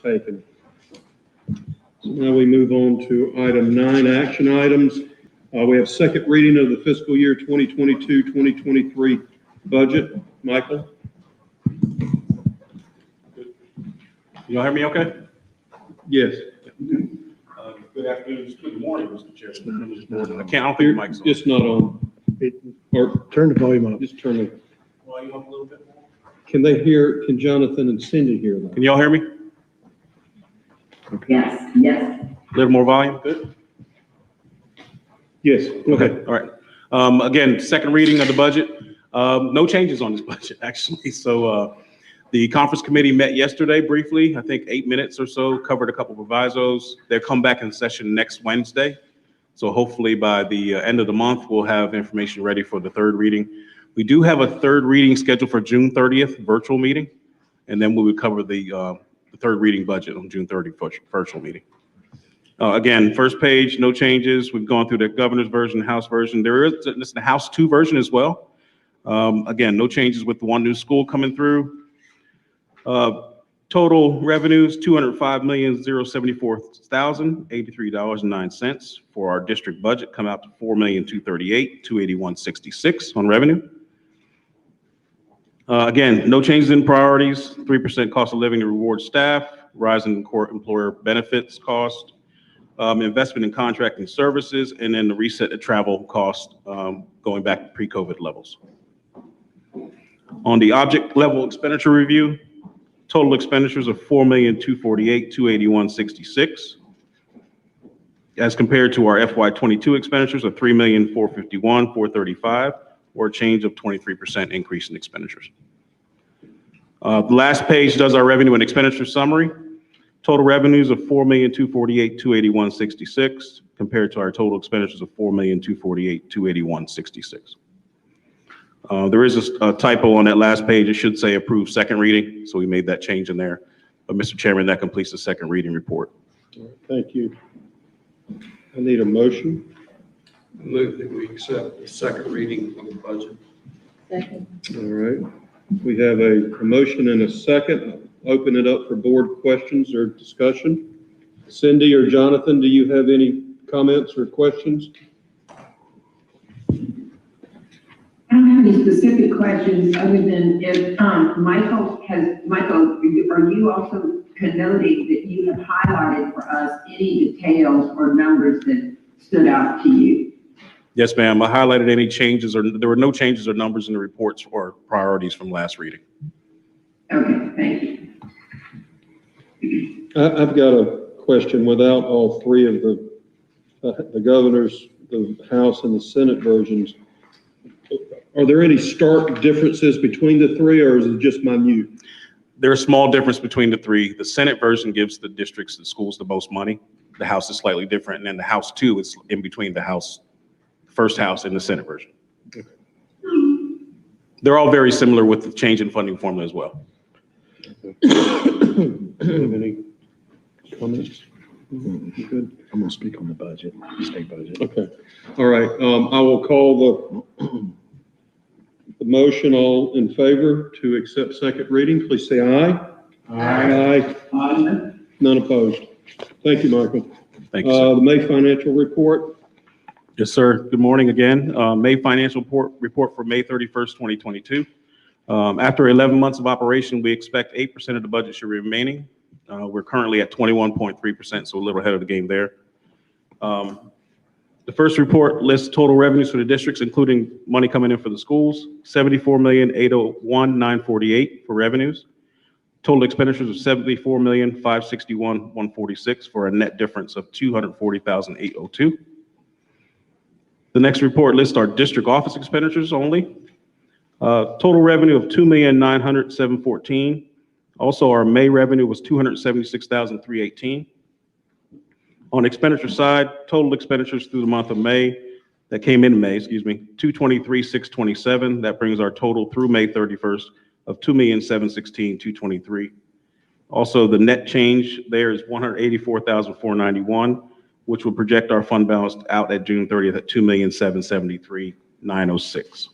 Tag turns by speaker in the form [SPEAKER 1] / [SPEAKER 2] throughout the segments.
[SPEAKER 1] taken. So now we move on to item 9, action items. We have second reading of the fiscal year 2022-2023 budget. Michael?
[SPEAKER 2] You all hear me okay?
[SPEAKER 1] Yes.
[SPEAKER 2] Good afternoon, good morning, Mr. Chairman. I don't think the mic's on.
[SPEAKER 1] It's not on. Or
[SPEAKER 3] Turn the volume up.
[SPEAKER 1] just turn it.
[SPEAKER 2] Volume up a little bit more.
[SPEAKER 1] Can Jonathan and Cindy hear that?
[SPEAKER 2] Can y'all hear me?
[SPEAKER 4] Yes, yes.
[SPEAKER 2] A little more volume, good?
[SPEAKER 1] Yes, go ahead.
[SPEAKER 2] Okay, all right. Again, second reading of the budget. No changes on this budget, actually. So the conference committee met yesterday briefly, I think 8 minutes or so, covered a couple of provisos. They'll come back in session next Wednesday. So hopefully by the end of the month, we'll have information ready for the third reading. We do have a third reading scheduled for June 30th, virtual meeting. And then we will cover the third reading budget on June 30th, virtual meeting. Again, first page, no changes. We've gone through the governor's version, House version. There is the House 2 version as well. Again, no changes with the one new school coming through. Total revenues, $205,074,083.09 for our district budget, come out to $4,238,281.66 on revenue. Again, no changes in priorities, 3% cost of living to reward staff, rise in core employer benefits cost, investment in contracting services, and then the reset of travel cost going back to pre-COVID levels. On the object level expenditure review, total expenditures of $4,248,281.66 as compared to our FY22 expenditures of $3,451,435, or a change of 23% increase in expenditures. The last page does our revenue and expenditure summary. Total revenues of $4,248,281.66 compared to our total expenditures of $4,248,281.66. There is a typo on that last page. It should say approved second reading, so we made that change in there. But Mr. Chairman, that completes the second reading report.
[SPEAKER 1] All right, thank you. I need a motion.
[SPEAKER 5] I move that we accept the second reading of the budget.
[SPEAKER 4] Second.
[SPEAKER 1] All right. We have a motion and a second. Open it up for board questions or discussion. Cindy or Jonathan, do you have any comments or questions?
[SPEAKER 4] I don't have any specific questions other than if, Michael, are you also noting that you have highlighted for us any details or numbers that stood out to you?
[SPEAKER 2] Yes, ma'am. I highlighted any changes, or there were no changes or numbers in the reports or priorities from last reading.
[SPEAKER 4] Okay, thank you.
[SPEAKER 1] I've got a question. Without all three of the governor's, the House and the Senate versions, are there any stark differences between the three, or is it just minute?
[SPEAKER 2] There's a small difference between the three. The Senate version gives the districts, the schools, the most money. The House is slightly different, and then the House 2 is in between the first House and the Senate version.
[SPEAKER 1] Okay.
[SPEAKER 2] They're all very similar with the change in funding formula as well.
[SPEAKER 1] Do you have any comments? You good?
[SPEAKER 3] I'm gonna speak on the budget, state budget.
[SPEAKER 1] Okay. All right. I will call the motion. All in favor to accept second reading, please say aye. Aye. Aye. None opposed. Thank you, Michael.
[SPEAKER 2] Thank you, sir.
[SPEAKER 1] The May financial report.
[SPEAKER 2] Yes, sir. Good morning again. May financial report for May 31st, 2022. After 11 months of operation, we expect 8% of the budget should be remaining. We're currently at 21.3%, so a little ahead of the game there. The first report lists total revenues for the districts, including money coming in for the schools, $74,801,948 for revenues. Total expenditures of $74,561,146 for a net difference of $240,802. The next report lists our district office expenditures only. Total revenue of $2,907,714. Also, our May revenue was $276,318. On expenditure side, total expenditures through the month of May, that came in May, $223,627. That brings our total through May 31st of $2,716,223. Also, the net change there is $184,491, which will project our fund balance out at June 30th at $2,773,906.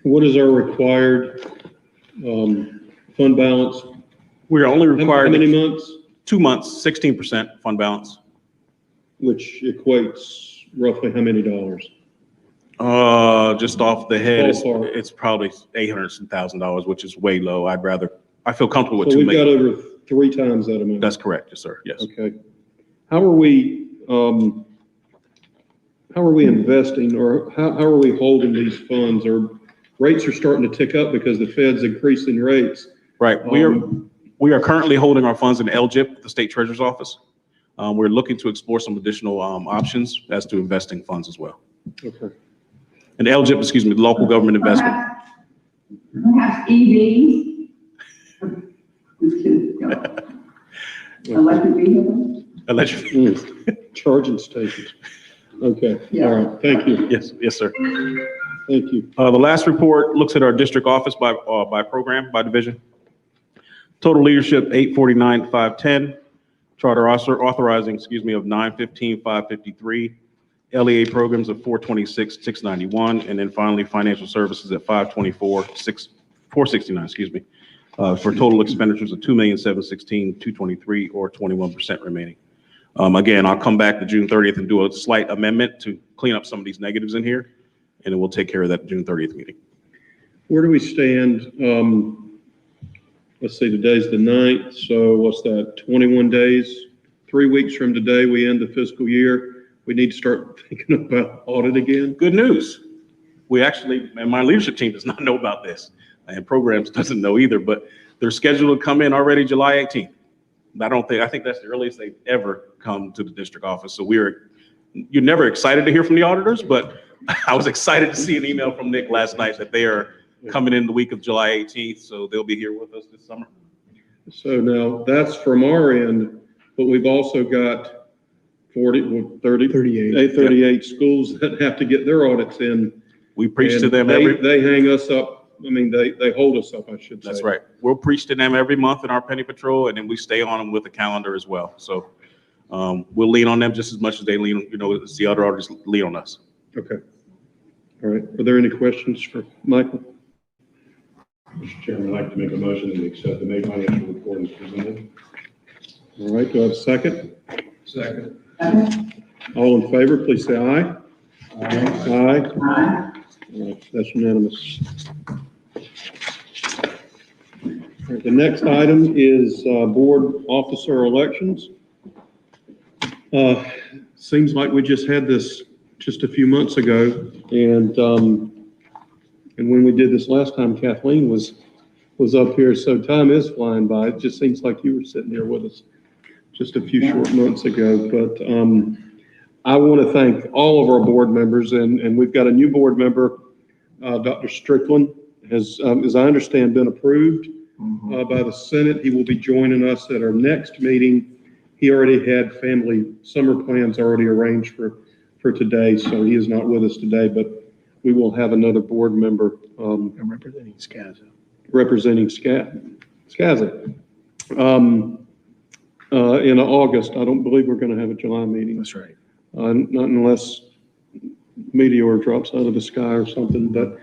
[SPEAKER 1] What is our required fund balance
[SPEAKER 2] We are only
[SPEAKER 1] How
[SPEAKER 2] required
[SPEAKER 1] many months?
[SPEAKER 2] 2 months, 16% fund balance.
[SPEAKER 1] Which equates roughly how many dollars?
[SPEAKER 2] Just off the head,
[SPEAKER 1] Ballpark.
[SPEAKER 2] it's probably $800,000, which is way low. I feel comfortable with
[SPEAKER 1] So
[SPEAKER 2] 2
[SPEAKER 1] we've got
[SPEAKER 2] million.
[SPEAKER 1] over 3 times that amount.
[SPEAKER 2] That's correct, yes, sir, yes.
[SPEAKER 1] Okay. How are we investing, or how are we holding these funds? Or rates are starting to tick up because the Fed's increasing rates.
[SPEAKER 2] Right, we are currently holding our funds in LGIP, the State Treasurer's Office. We're looking to explore some additional options as to investing funds as well.
[SPEAKER 1] Okay.
[SPEAKER 2] And LGIP, excuse me, the Local Government Investment.
[SPEAKER 4] Perhaps EVs? Which is, electric vehicles?
[SPEAKER 2] Electric.
[SPEAKER 1] Charging stations. Okay,
[SPEAKER 4] Yeah.
[SPEAKER 1] all right, thank you,
[SPEAKER 2] Yes, yes, sir.
[SPEAKER 1] thank you.
[SPEAKER 2] The last report looks at our district office by program, by division. Total leadership, 849,510. Charter authorizing, of 915,553. LEA programs of 426,691. And then finally, financial services at 469, for total expenditures of 2,716,223, or 21% remaining. Again, I'll come back to June 30th and do a slight amendment to clean up some of these negatives in here, and then we'll take care of that June 30th meeting.
[SPEAKER 1] Where do we stand? Let's see, today's the 9th, so what's that, 21 days? 3 weeks from today, we end the fiscal year. We need to start thinking about audit again.
[SPEAKER 2] Good news. We actually, and my leadership team does not know about this, and programs doesn't know either, but they're scheduled to come in already July 18th. I think that's the earliest they've ever come to the district office. So you're never excited to hear from the auditors, but I was excited to see an email from Nick last night that they are coming in the week of July 18th. So they'll be here with us this summer.
[SPEAKER 1] So now that's from our end, but we've also got 38 schools that have to get their audits in.
[SPEAKER 2] We preach to
[SPEAKER 1] And
[SPEAKER 2] them
[SPEAKER 1] they hang us up. I mean, they hold us up, I should say.
[SPEAKER 2] That's right. We'll preach to them every month in our penny patrol, and then we stay on them with a calendar as well. So we'll lean on them just as much as they lean, as the other auditors lean on us.
[SPEAKER 1] Okay. All right. Are there any questions for Michael?
[SPEAKER 6] Mr. Chairman, I'd like to make a motion that we accept the May financial report as presented.
[SPEAKER 1] All right. Do I have a second?
[SPEAKER 5] Second.
[SPEAKER 1] All in favor, please say aye. Aye.
[SPEAKER 4] Aye.
[SPEAKER 1] All right, that's unanimous. All right, the next item is board officer elections. Seems like we just had this just a few months ago, and when we did this last time, Kathleen was up here, so time is flying by. It just seems like you were sitting here with us just a few short months ago, but I want to thank all of our board members, and we've got a new board member, Dr. Strickland, has, as I understand, been approved by the Senate. He will be joining us at our next meeting. He already had family summer plans already arranged for today, so he is not with us today, but we will have another board member
[SPEAKER 3] I'm representing SCAZA.
[SPEAKER 1] representing SCAZA. In August. I don't believe we're going to have a July meeting.
[SPEAKER 3] That's right.
[SPEAKER 1] Not unless meteor drops out of the sky or something, but,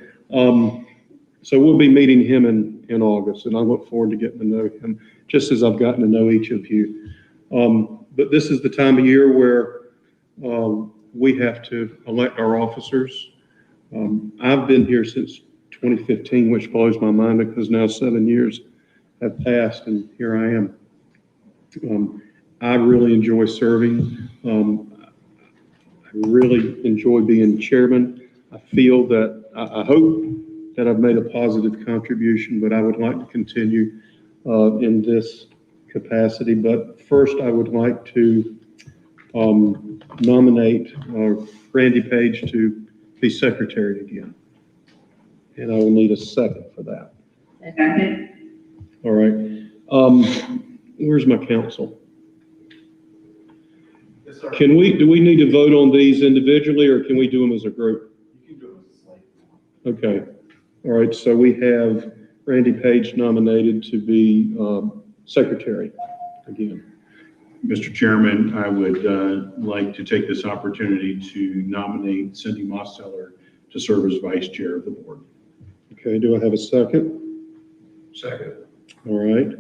[SPEAKER 1] so we'll be meeting him in August, and I look forward to getting to know him, just as I've gotten to know each of you. But this is the time of year where, we have to elect our officers. I've been here since 2015, which blows my mind because now 7 years have passed and here I am. I really enjoy serving. I really enjoy being chairman. I feel that, I hope that I've made a positive contribution, but I would like to continue in this capacity. But first, I would like to nominate Randy Page to be secretary again. And I will need a second for that.
[SPEAKER 4] Second.
[SPEAKER 1] All right. Where's my counsel?
[SPEAKER 2] Yes, sir.
[SPEAKER 1] Do we need to vote on these individually, or can we do them as a group?
[SPEAKER 2] You can do it as a slate.
[SPEAKER 1] Okay. All right. So we have Randy Page nominated to be secretary again.
[SPEAKER 6] Mr. Chairman, I would like to take this opportunity to nominate Cindy Mosseller to serve as vice chair of the board.
[SPEAKER 1] Okay. Do I have a second?
[SPEAKER 5] Second.
[SPEAKER 1] All right.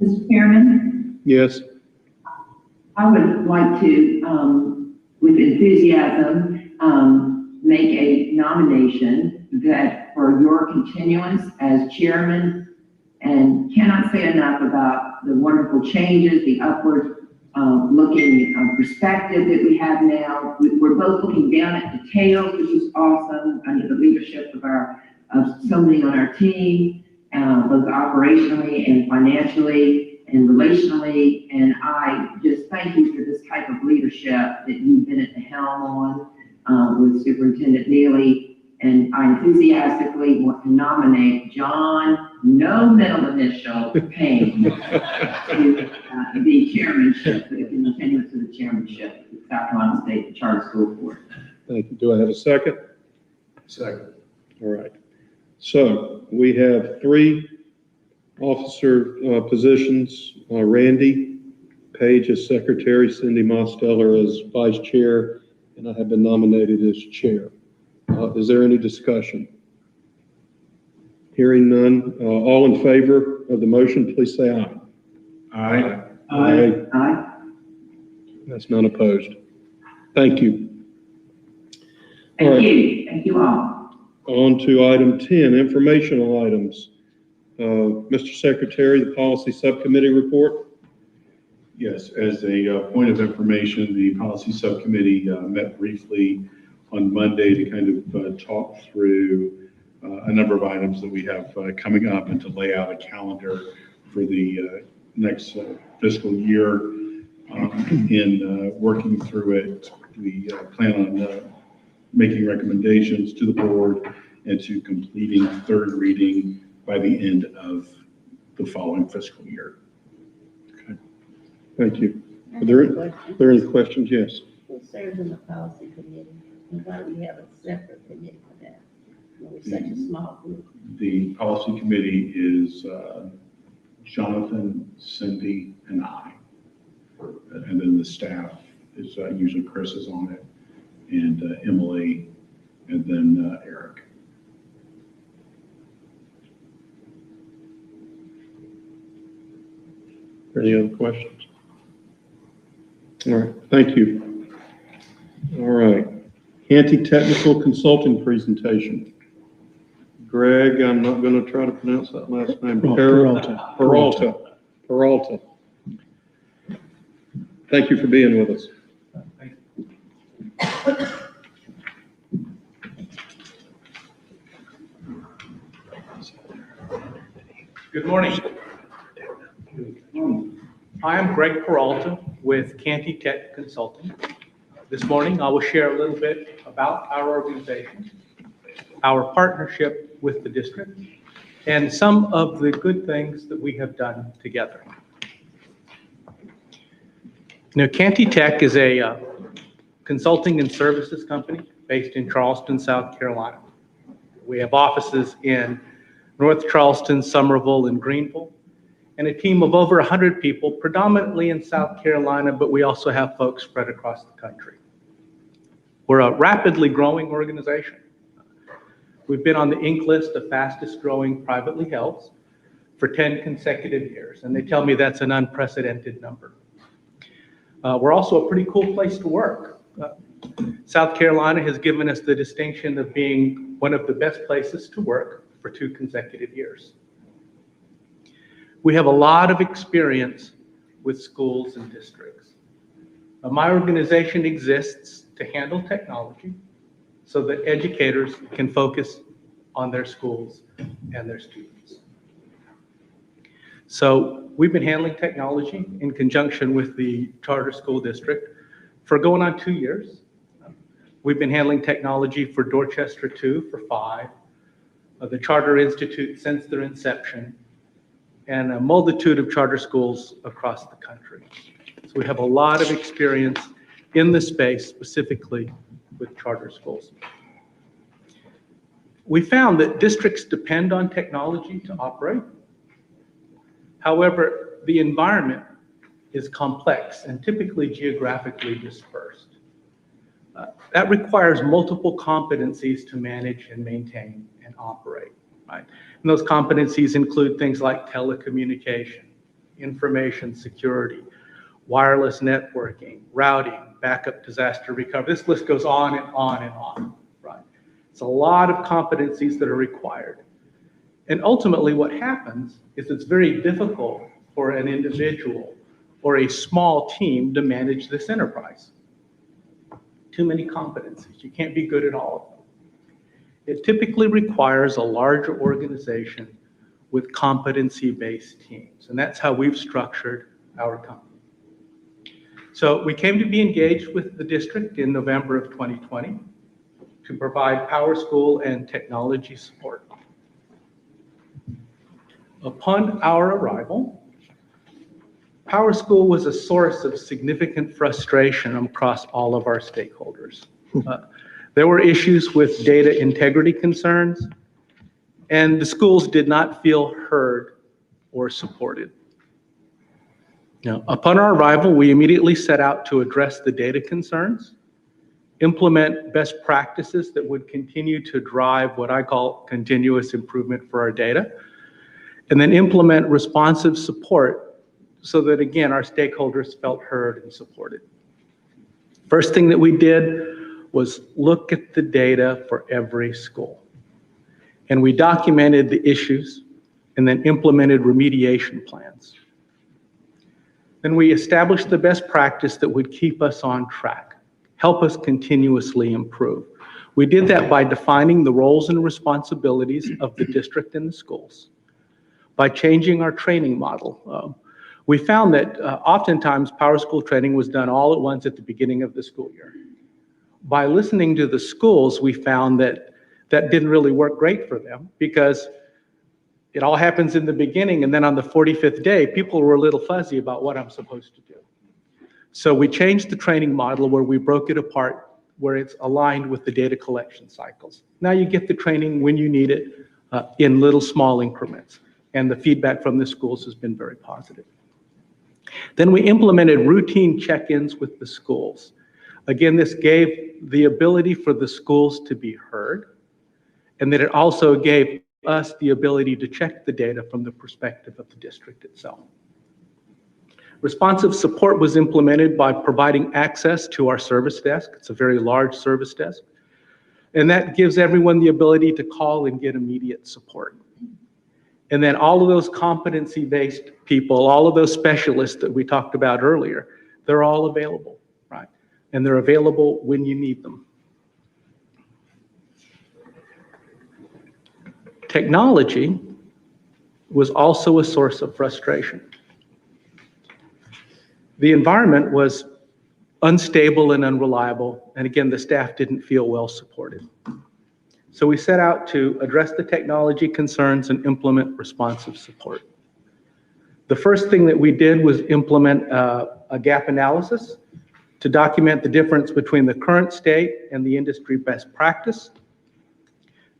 [SPEAKER 4] Mr. Chairman,
[SPEAKER 1] Yes.
[SPEAKER 4] I would like to, with enthusiasm, make a nomination that for your continuance as chairman, and cannot say enough about the wonderful changes, the upward looking perspective that we have now. We're both looking down at details, which is awesome, under the leadership of so many on our team, both operationally and financially and relationally. And I just thank you for this type of leadership that you've been at the helm on with Superintendent Neely. And I enthusiastically want to nominate John, no middle initial, Payne, to the chairmanship, the continuance of the chairmanship of the South Carolina State Charter School Board.
[SPEAKER 1] Thank you. Do I have a second?
[SPEAKER 5] Second.
[SPEAKER 1] All right. So we have 3 officer positions, Randy Page as secretary, Cindy Mosteller as vice chair, and I have been nominated as chair. Is there any discussion? Hearing none, all in favor of the motion, please say aye.
[SPEAKER 6] Aye.
[SPEAKER 4] Aye.
[SPEAKER 1] That's none opposed. Thank you. All right.
[SPEAKER 4] Thank you all.
[SPEAKER 1] On to item 10, informational items. Mr. Secretary, the policy subcommittee report.
[SPEAKER 6] Yes, as a point of information, the policy subcommittee met briefly on Monday to kind of talk through a number of items that we have coming up and to lay out a calendar for the next fiscal year. In working through it, we plan on making recommendations to the board and to completing third reading by the end of the following fiscal year.
[SPEAKER 1] Okay. Thank you. Are there any questions? Yes.
[SPEAKER 7] Who serves in the policy committee? And why do we have a separate committee for that? We're such a small group.
[SPEAKER 6] The policy committee is Jonathan, Cindy, and I. And then the staff is usually Chris is on it, and Emily, and then Eric.
[SPEAKER 1] Any other questions? All right, thank you. All right, anti-technical consulting presentation. Greg, I'm not going to try to pronounce that last name. Peralta. Thank you for being with us.
[SPEAKER 8] Good morning. I am Greg Peralta with Canty Tech Consulting. This morning, I will share a little bit about our organization, our partnership with the district, and some of the good things that we have done together. Now, Canty Tech is a consulting and services company based in Charleston, South Carolina. We have offices in North Charleston, Summerville, and Greenville, and a team of over 100 people, predominantly in South Carolina, but we also have folks spread across the country. We're a rapidly growing organization. We've been on the Inc. list of fastest growing privately held for 10 consecutive years, and they tell me that's an unprecedented number. We're also a pretty cool place to work. South Carolina has given us the distinction of being one of the best places to work for 2 consecutive years. We have a lot of experience with schools and districts. My organization exists to handle technology so that educators can focus on their schools and their students. So we've been handling technology in conjunction with the charter school district for going on 2 years. We've been handling technology for Dorchester 2 for 5, the Charter Institute since their inception, and a multitude of charter schools across the country. So we have a lot of experience in this space, specifically with charter schools. We found that districts depend on technology to operate. However, the environment is complex and typically geographically dispersed. That requires multiple competencies to manage and maintain and operate. right? And those competencies include things like telecommunication, information security, wireless networking, routing, backup disaster recovery. This list goes on and on and on, right? It's a lot of competencies that are required. And ultimately what happens is it's very difficult for an individual or a small team to manage this enterprise. Too many competencies. You can't be good at all of them. It typically requires a larger organization with competency-based teams, and that's how we've structured our company. So we came to be engaged with the district in November of 2020 to provide PowerSchool and technology support. Upon our arrival, PowerSchool was a source of significant frustration across all of our stakeholders. There were issues with data integrity concerns, and the schools did not feel heard or supported. Now, upon our arrival, we immediately set out to address the data concerns, implement best practices that would continue to drive what I call continuous improvement for our data, and then implement responsive support so that, again, our stakeholders felt heard and supported. First thing that we did was look at the data for every school. And we documented the issues and then implemented remediation plans. Then we established the best practice that would keep us on track, help us continuously improve. We did that by defining the roles and responsibilities of the district and the schools, by changing our training model. We found that oftentimes PowerSchool training was done all at once at the beginning of the school year. By listening to the schools, we found that that didn't really work great for them because it all happens in the beginning, and then on the 45th day, people were a little fuzzy about what I'm supposed to do. So we changed the training model where we broke it apart, where it's aligned with the data collection cycles. Now you get the training when you need it in little small increments, and the feedback from the schools has been very positive. Then we implemented routine check-ins with the schools. Again, this gave the ability for the schools to be heard, and that it also gave us the ability to check the data from the perspective of the district itself. Responsive support was implemented by providing access to our service desk. It's a very large service desk, and that gives everyone the ability to call and get immediate support. And then all of those competency-based people, all of those specialists that we talked about earlier, they're all available, right? And they're available when you need them. Technology was also a source of frustration. The environment was unstable and unreliable, and again, the staff didn't feel well supported. So we set out to address the technology concerns and implement responsive support. The first thing that we did was implement a gap analysis to document the difference between the current state and the industry best practice.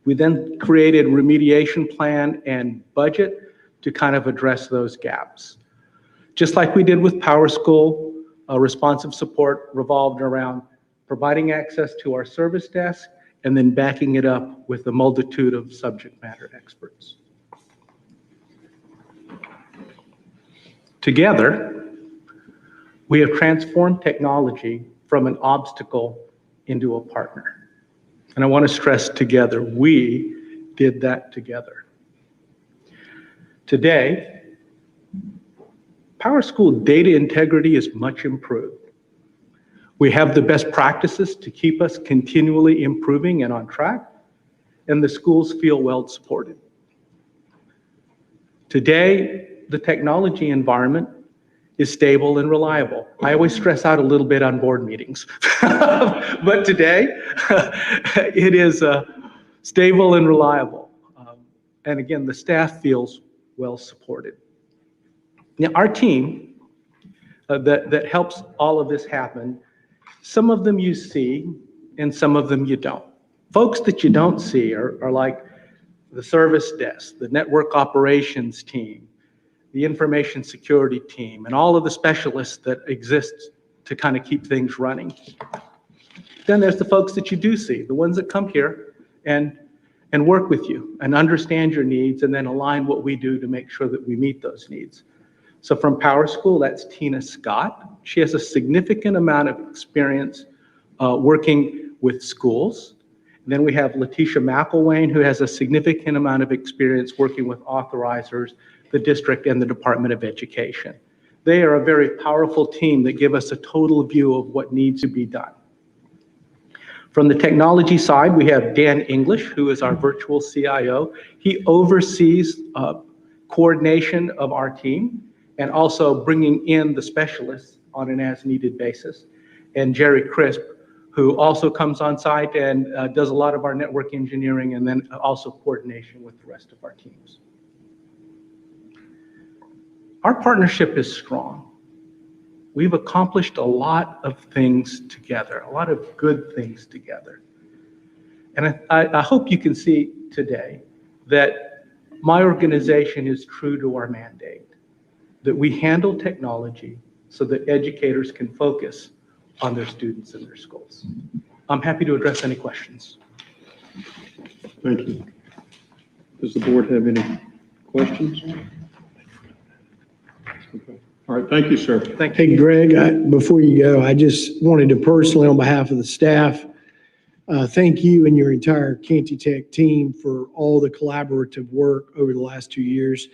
[SPEAKER 8] We then created a remediation plan and budget to kind of address those gaps. Just like we did with PowerSchool, responsive support revolved around providing access to our service desk and then backing it up with a multitude of subject matter experts. Together, we have transformed technology from an obstacle into a partner. And I want to stress together, we did that together. Today, PowerSchool data integrity is much improved. We have the best practices to keep us continually improving and on track, and the schools feel well supported. Today, the technology environment is stable and reliable. I always stress out a little bit on board meetings, but today it is stable and reliable. And again, the staff feels well supported. Now, our team that helps all of this happen, some of them you see and some of them you don't. Folks that you don't see are like the service desk, the network operations team, the information security team, and all of the specialists that exist to kind of keep things running. Then there's the folks that you do see, the ones that come here and and work with you and understand your needs and then align what we do to make sure that we meet those needs. So from Power School, that's Tina Scott. She has a significant amount of experience working with schools. And then we have Letitia McElwain, who has a significant amount of experience working with authorizers, the district, and the Department of Education. They are a very powerful team that give us a total view of what needs to be done. From the technology side, we have Dan English, who is our virtual CIO. He oversees coordination of our team and also bringing in the specialists on an as-needed basis. And Jerry Crisp, who also comes on site and does a lot of our network engineering and then also coordination with the rest of our teams. Our partnership is strong. We've accomplished a lot of things together, a lot of good things together. And I hope you can see today that my organization is true to our mandate, that we handle technology so that educators can focus on their students and their schools. I'm happy to address any questions.
[SPEAKER 1] Thank you. Does the board have any questions? Okay. All right, thank you, sir.
[SPEAKER 8] Thank you.
[SPEAKER 3] Hey, Greg, before you go, I just wanted to personally, on behalf of the staff, thank you and your entire Canty Tech team for all the collaborative work over the last 2 years.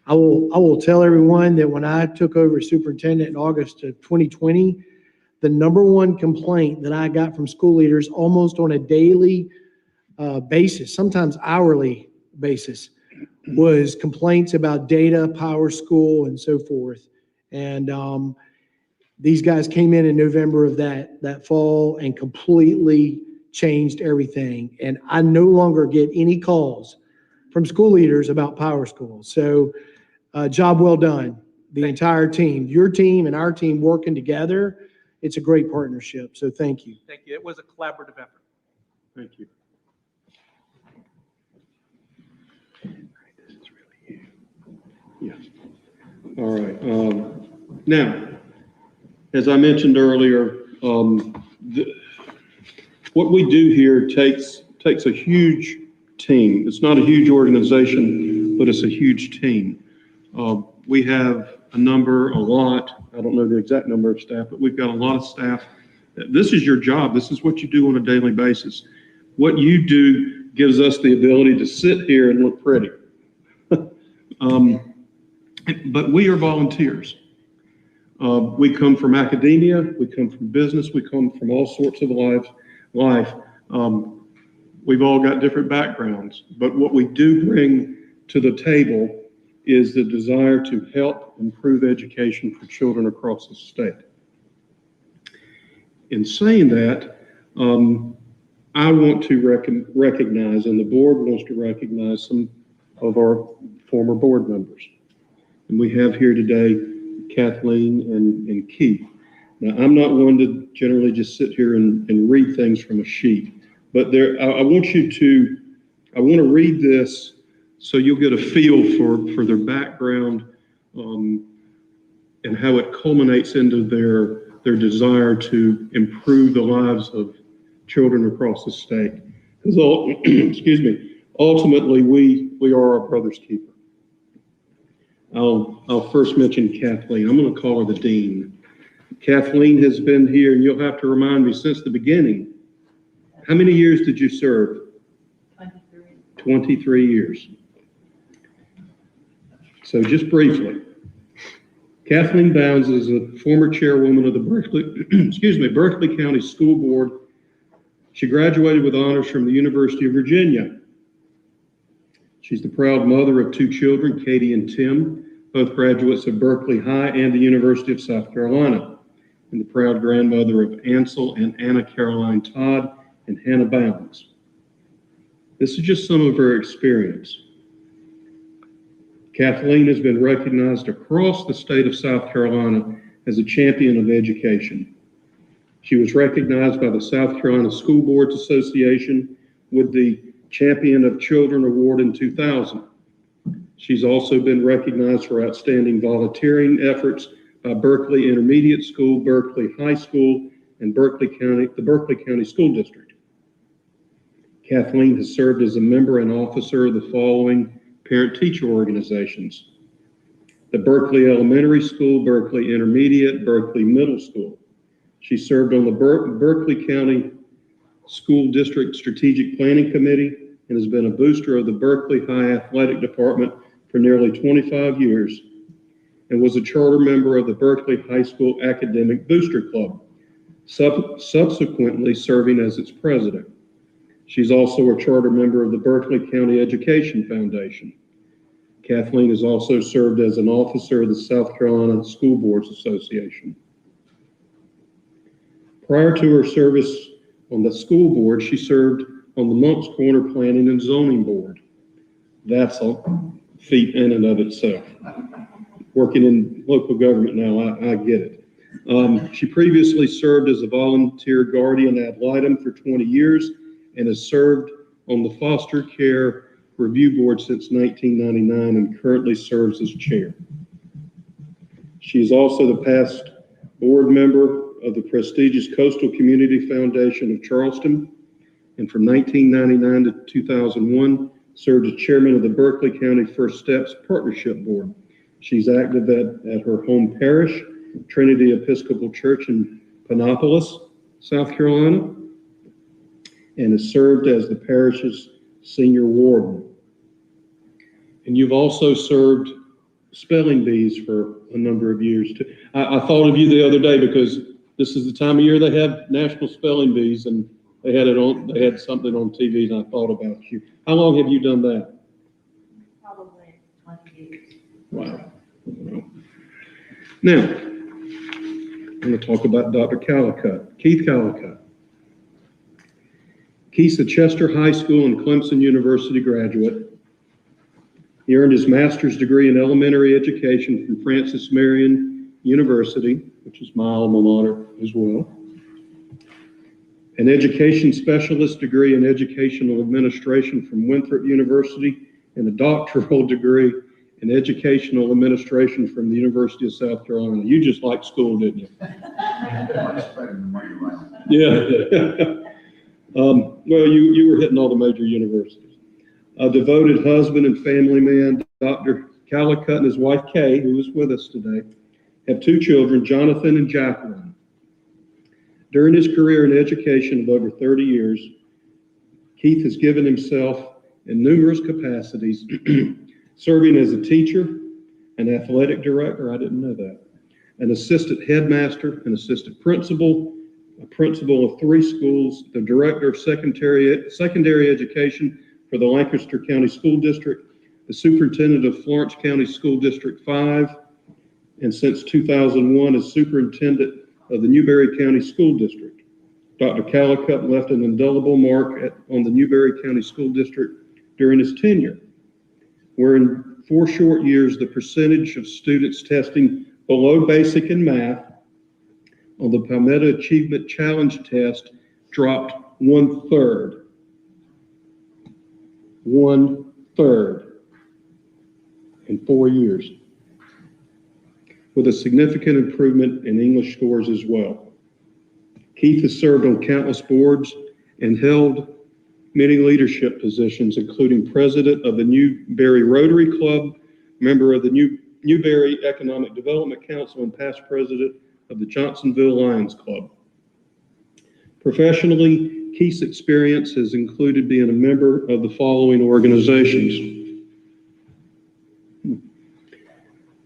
[SPEAKER 3] I will tell everyone that when I took over as superintendent in August of 2020, the #1 complaint that I got from school leaders almost on a daily basis, sometimes hourly basis, was complaints about data, Power School, and so forth. And these guys came in November of that fall and completely changed everything. And I no longer get any calls from school leaders about Power School. So job well done. The entire team, your team and our team working together. It's a great partnership. So thank you.
[SPEAKER 8] Thank you. It was a collaborative effort.
[SPEAKER 1] Thank you. Yes. All right. Now, as I mentioned earlier, what we do here takes a huge team. It's not a huge organization, but it's a huge team. We have a lot, I don't know the exact number of staff, but we've got a lot of staff. This is your job. This is what you do on a daily basis. What you do gives us the ability to sit here and look pretty. But we are volunteers. We come from academia, we come from business, we come from all sorts of life. We've all got different backgrounds, but what we do bring to the table is the desire to help improve education for children across the state. In saying that, I want to recognize, and the board wants to recognize some of our former board members. And we have here today Kathleen and Keith. Now, I'm not one to generally just sit here and read things from a sheet, but I want to read this so you'll get a feel for their background and how it culminates into their desire to improve the lives of children across the state. Because, ultimately, we are our brother's keeper. I'll first mention Kathleen. I'm going to call her the dean. Kathleen has been here, and you'll have to remind me, since the beginning. How many years did you serve?
[SPEAKER 7] 23.
[SPEAKER 1] 23 years. So just briefly, Kathleen Bounds is a former chairwoman of the Berkeley County School Board. She graduated with honors from the University of Virginia. She's the proud mother of 2 children, Katie and Tim, both graduates of Berkeley High and the University of South Carolina, and the proud grandmother of Ansel and Anna Caroline Todd and Hannah Bounds. This is just some of her experience. Kathleen has been recognized across the state of South Carolina as a champion of education. She was recognized by the South Carolina School Boards Association with the Champion of Children Award in 2000. She's also been recognized for outstanding volunteering efforts by Berkeley Intermediate School, Berkeley High School, and the Berkeley County School District. Kathleen has served as a member and officer of the following parent-teacher organizations: the Berkeley Elementary School, Berkeley Intermediate, Berkeley Middle School. She served on the Berkeley County School District Strategic Planning Committee and has been a booster of the Berkeley High Athletic Department for nearly 25 years, and was a charter member of the Berkeley High School Academic Booster Club, subsequently serving as its president. She's also a charter member of the Berkeley County Education Foundation. Kathleen has also served as an officer of the South Carolina School Boards Association. Prior to her service on the school board, she served on the Moncks Corner Planning and Zoning Board. That's a feat in and of itself. Working in local government now, I get it. She previously served as a volunteer guardian ad litem for 20 years and has served on the Foster Care Review Board since 1999 and currently serves as chair. She is also the past board member of the prestigious Coastal Community Foundation of Charleston, and from 1999 to 2001, served as chairman of the Berkeley County First Steps Partnership Board. She's active at her home parish, Trinity Episcopal Church in Panopolis, South Carolina, and has served as the parish's senior warden. And you've also served spelling bees for a number of years too. I thought of you the other day because this is the time of year they have National Spelling Bees, and they had something on TV, and I thought about you. How long have you done that?
[SPEAKER 7] Probably 20 years.
[SPEAKER 1] Wow. Now, I'm going to talk about Dr. Callicutt, Keith Callicutt. Keith's a Chester High School and Clemson University graduate. He earned his master's degree in elementary education from Francis Marion University, which is my alma mater as well. An education specialist degree in educational administration from Winthrop University, and a doctoral degree in educational administration from the University of South Carolina. You just liked school, didn't you? Yeah. Well, you were hitting all the major universities. A devoted husband and family man, Dr. Callicutt and his wife, Kay, who is with us today, have two children, Jonathan and Jacqueline. During his career in education of over 30 years, Keith has given himself in numerous capacities, serving as a teacher, an athletic director, I didn't know that, an assistant headmaster, an assistant principal, a principal of 3 schools, the director of secondary education for the Lancaster County School District, the superintendent of Florence County School District 5, and since 2001 as superintendent of the Newberry County School District. Dr. Callicutt left an indelible mark on the Newberry County School District during his tenure, where in 4 short years, the percentage of students testing below basic in math on the Palmetto Achievement Challenge test dropped 1/3. 1/3 in 4 years, with a significant improvement in English scores as well. Keith has served on countless boards and held many leadership positions, including president of the Newberry Rotary Club, member of the Newberry Economic Development Council, and past president of the Johnsonville Lions Club. Professionally, Keith's experience has included being a member of the following organizations: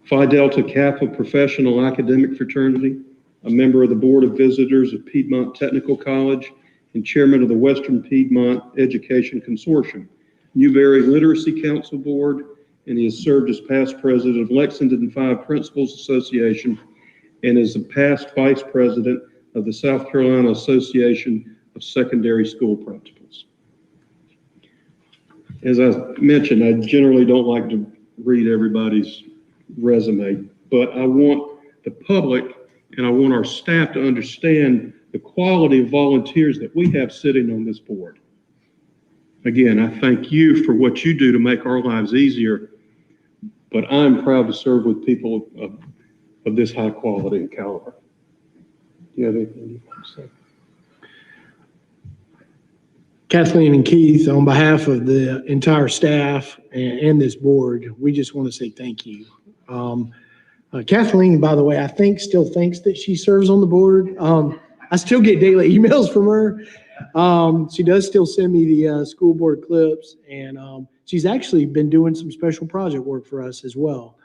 [SPEAKER 1] Phi Delta Kappa Professional Academic Fraternity, a member of the Board of Visitors of Piedmont Technical College, and chairman of the Western Piedmont Education Consortium, Newberry Literacy Council Board, and he has served as past president of Lexington 5 Principals Association and is a past vice president of the South Carolina Association of Secondary School Principals. As I mentioned, I generally don't like to read everybody's resume, but I want the public and I want our staff to understand the quality of volunteers that we have sitting on this board. Again, I thank you for what you do to make our lives easier, but I'm proud to serve with people of this high quality and caliber. Do you have anything you want to say?
[SPEAKER 3] Kathleen and Keith, on behalf of the entire staff and this board, we just want to say thank you. Kathleen, by the way, I think still thinks that she serves on the board. I still get daily emails from her. She does still send me the school board clips, and she's actually been doing some special project work for us as well,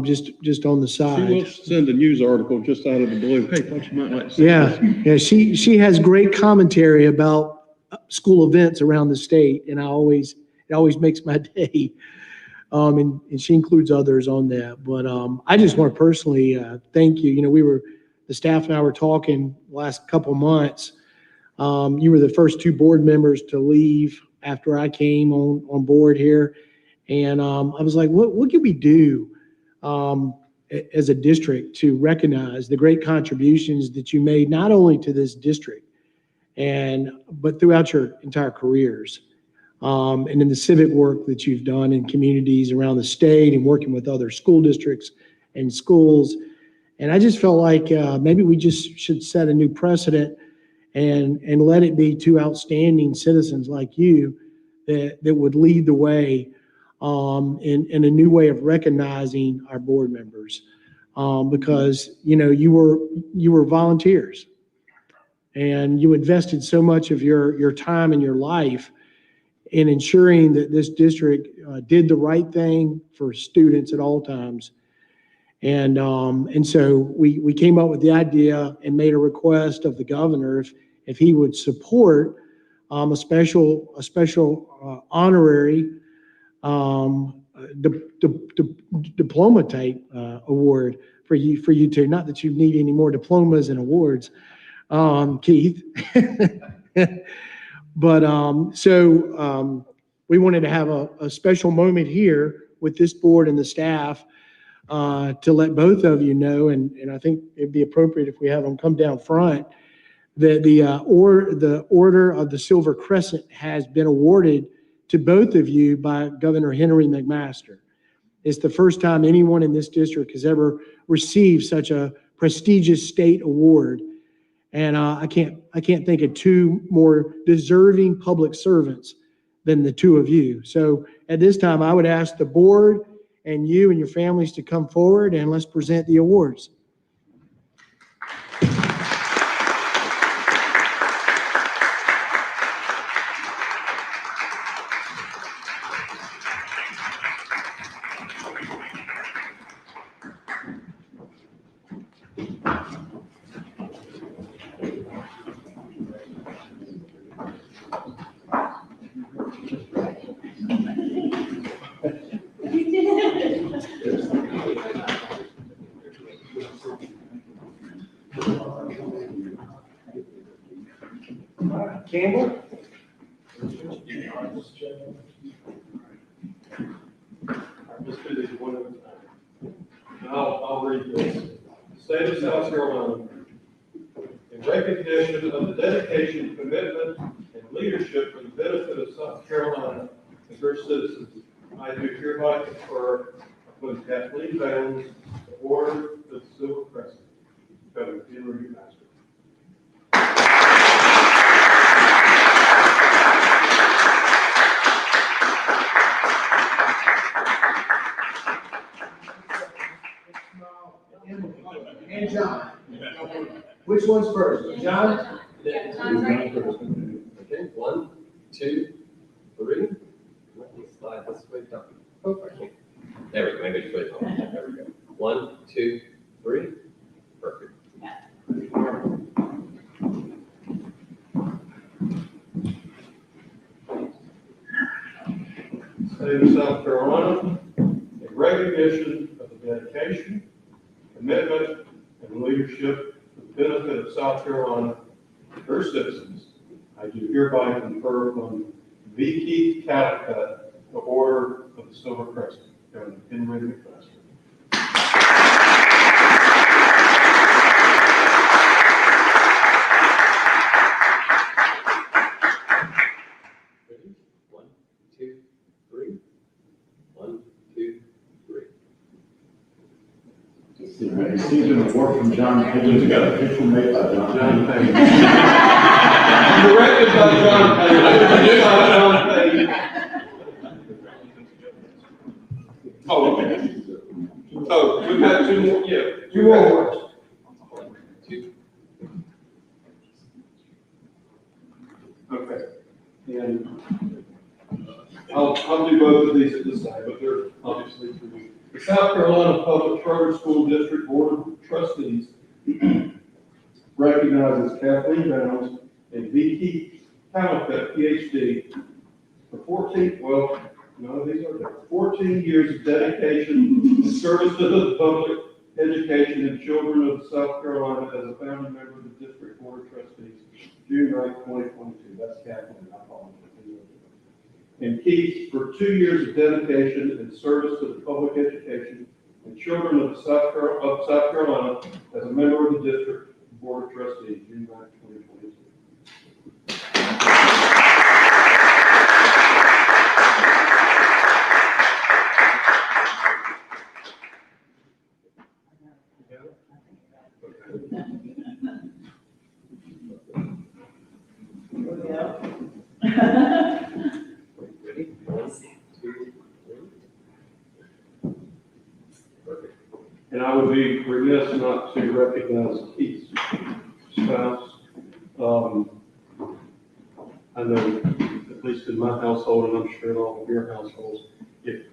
[SPEAKER 3] just on the
[SPEAKER 1] She will
[SPEAKER 3] side.
[SPEAKER 1] send a news article just out of the blue. Hey, thought you might like to see
[SPEAKER 3] Yeah,
[SPEAKER 1] this.
[SPEAKER 3] yeah, she has great commentary about school events around the state, and it always makes my day. And she includes others on that. But I just want to personally thank you. You know, the staff and I were talking last couple months. You were the first two board members to leave after I came on board here. And I was like, what can we do as a district to recognize the great contributions that you made, not only to this district, but throughout your entire careers, and in the civic work that you've done in communities around the state and working with other school districts and schools. And I just felt like maybe we just should set a new precedent and let it be two outstanding citizens like you that would lead the way in a new way of recognizing our board members, because you were volunteers. And you invested so much of your time and your life in ensuring that this district did the right thing for students at all times. And so we came up with the idea and made a request of the governor if he would support a special honorary diploma type award for you two. Not that you need any more diplomas and awards, Keith. But we wanted to have a special moment here with this board and the staff to let both of you know, and I think it'd be appropriate if we have them come down front, that the Order of the Silver Crescent has been awarded to both of you by Governor Henry McMaster. It's the first time anyone in this district has ever received such a prestigious state award. And I can't think of two more deserving public servants than the two of you. So at this time, I would ask the board and you and your families to come forward, and let's present the awards. Campbell?
[SPEAKER 1] Let's do these one at a time. And I'll read this. The State of South Carolina, in recognition of the dedication, commitment, and leadership for the benefit of South Carolina and her citizens, I do hereby confer upon Kathleen Bounds the Order of the Silver Crescent. Governor Henry McMaster.
[SPEAKER 3] And John. Which one's first? John?
[SPEAKER 5] Okay, 1, 2, 3. Let me slide this way down. Oh, I can't. There we go. Maybe it's way down. There we go. 1, 2, 3. Perfect.
[SPEAKER 1] State of South Carolina, in recognition of the dedication, commitment, and leadership for the benefit of South Carolina and her citizens, I do hereby confer upon V. Keith Calicut the Order of the Silver Crescent. Governor Henry McMaster.
[SPEAKER 5] Ready? 1, 2, 3. 1, 2, 3.
[SPEAKER 6] Received an award from John Payne. Official made by John
[SPEAKER 1] John Payne. Directed by John Payne. Produced by John Payne. Oh, okay. So we've got two more, yeah. Two more. Okay. And I'll do both of these at the same, but they're obviously for me. The South Carolina Public Charter School District Board of Trustees recognizes Kathleen Bounds and Vicky Calicut, PhD, for 14 years of dedication and service to the public education and children of South Carolina as a founding member of the District Board of Trustees, June 9, 2022. That's Kathleen, I apologize. And Keith for 2 years of dedication and service to the public education and children of South Carolina as a member of the District Board of Trustees, June 9, 2022. And I would be remiss not to recognize Keith's spouse. I know, at least in my household, and I'm sure in all of your households, if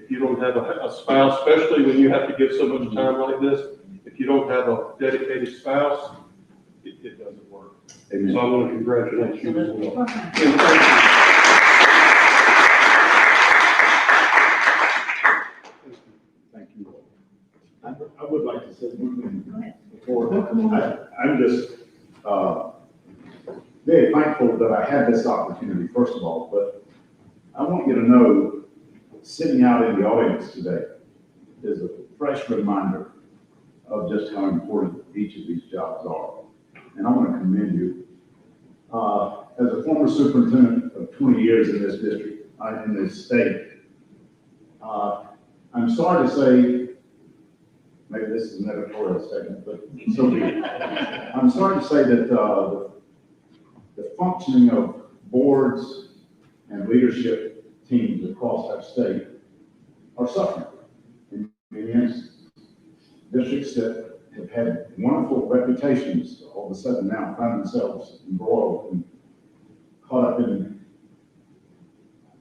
[SPEAKER 1] you don't have a spouse, especially when you have to give so much time like this, if you don't have a dedicated spouse, it doesn't work.
[SPEAKER 6] Amen.
[SPEAKER 1] So I want to congratulate you as well. And thank you.
[SPEAKER 9] Thank you. I would like to say one thing before. I'm just very thankful that I had this opportunity, first of all, but I want you to know, sitting out in the audience today is a fresh reminder of just how important each of these jobs are. And I want to commend you. As a former superintendent of 20 years in this district, in this state, I'm sorry to say, maybe this is an editorial statement, but so be it. I'm sorry to say that the functioning of boards and leadership teams across our state are suffering. In many instances, districts that have had wonderful reputations all of a sudden now find themselves embroiled and caught up in,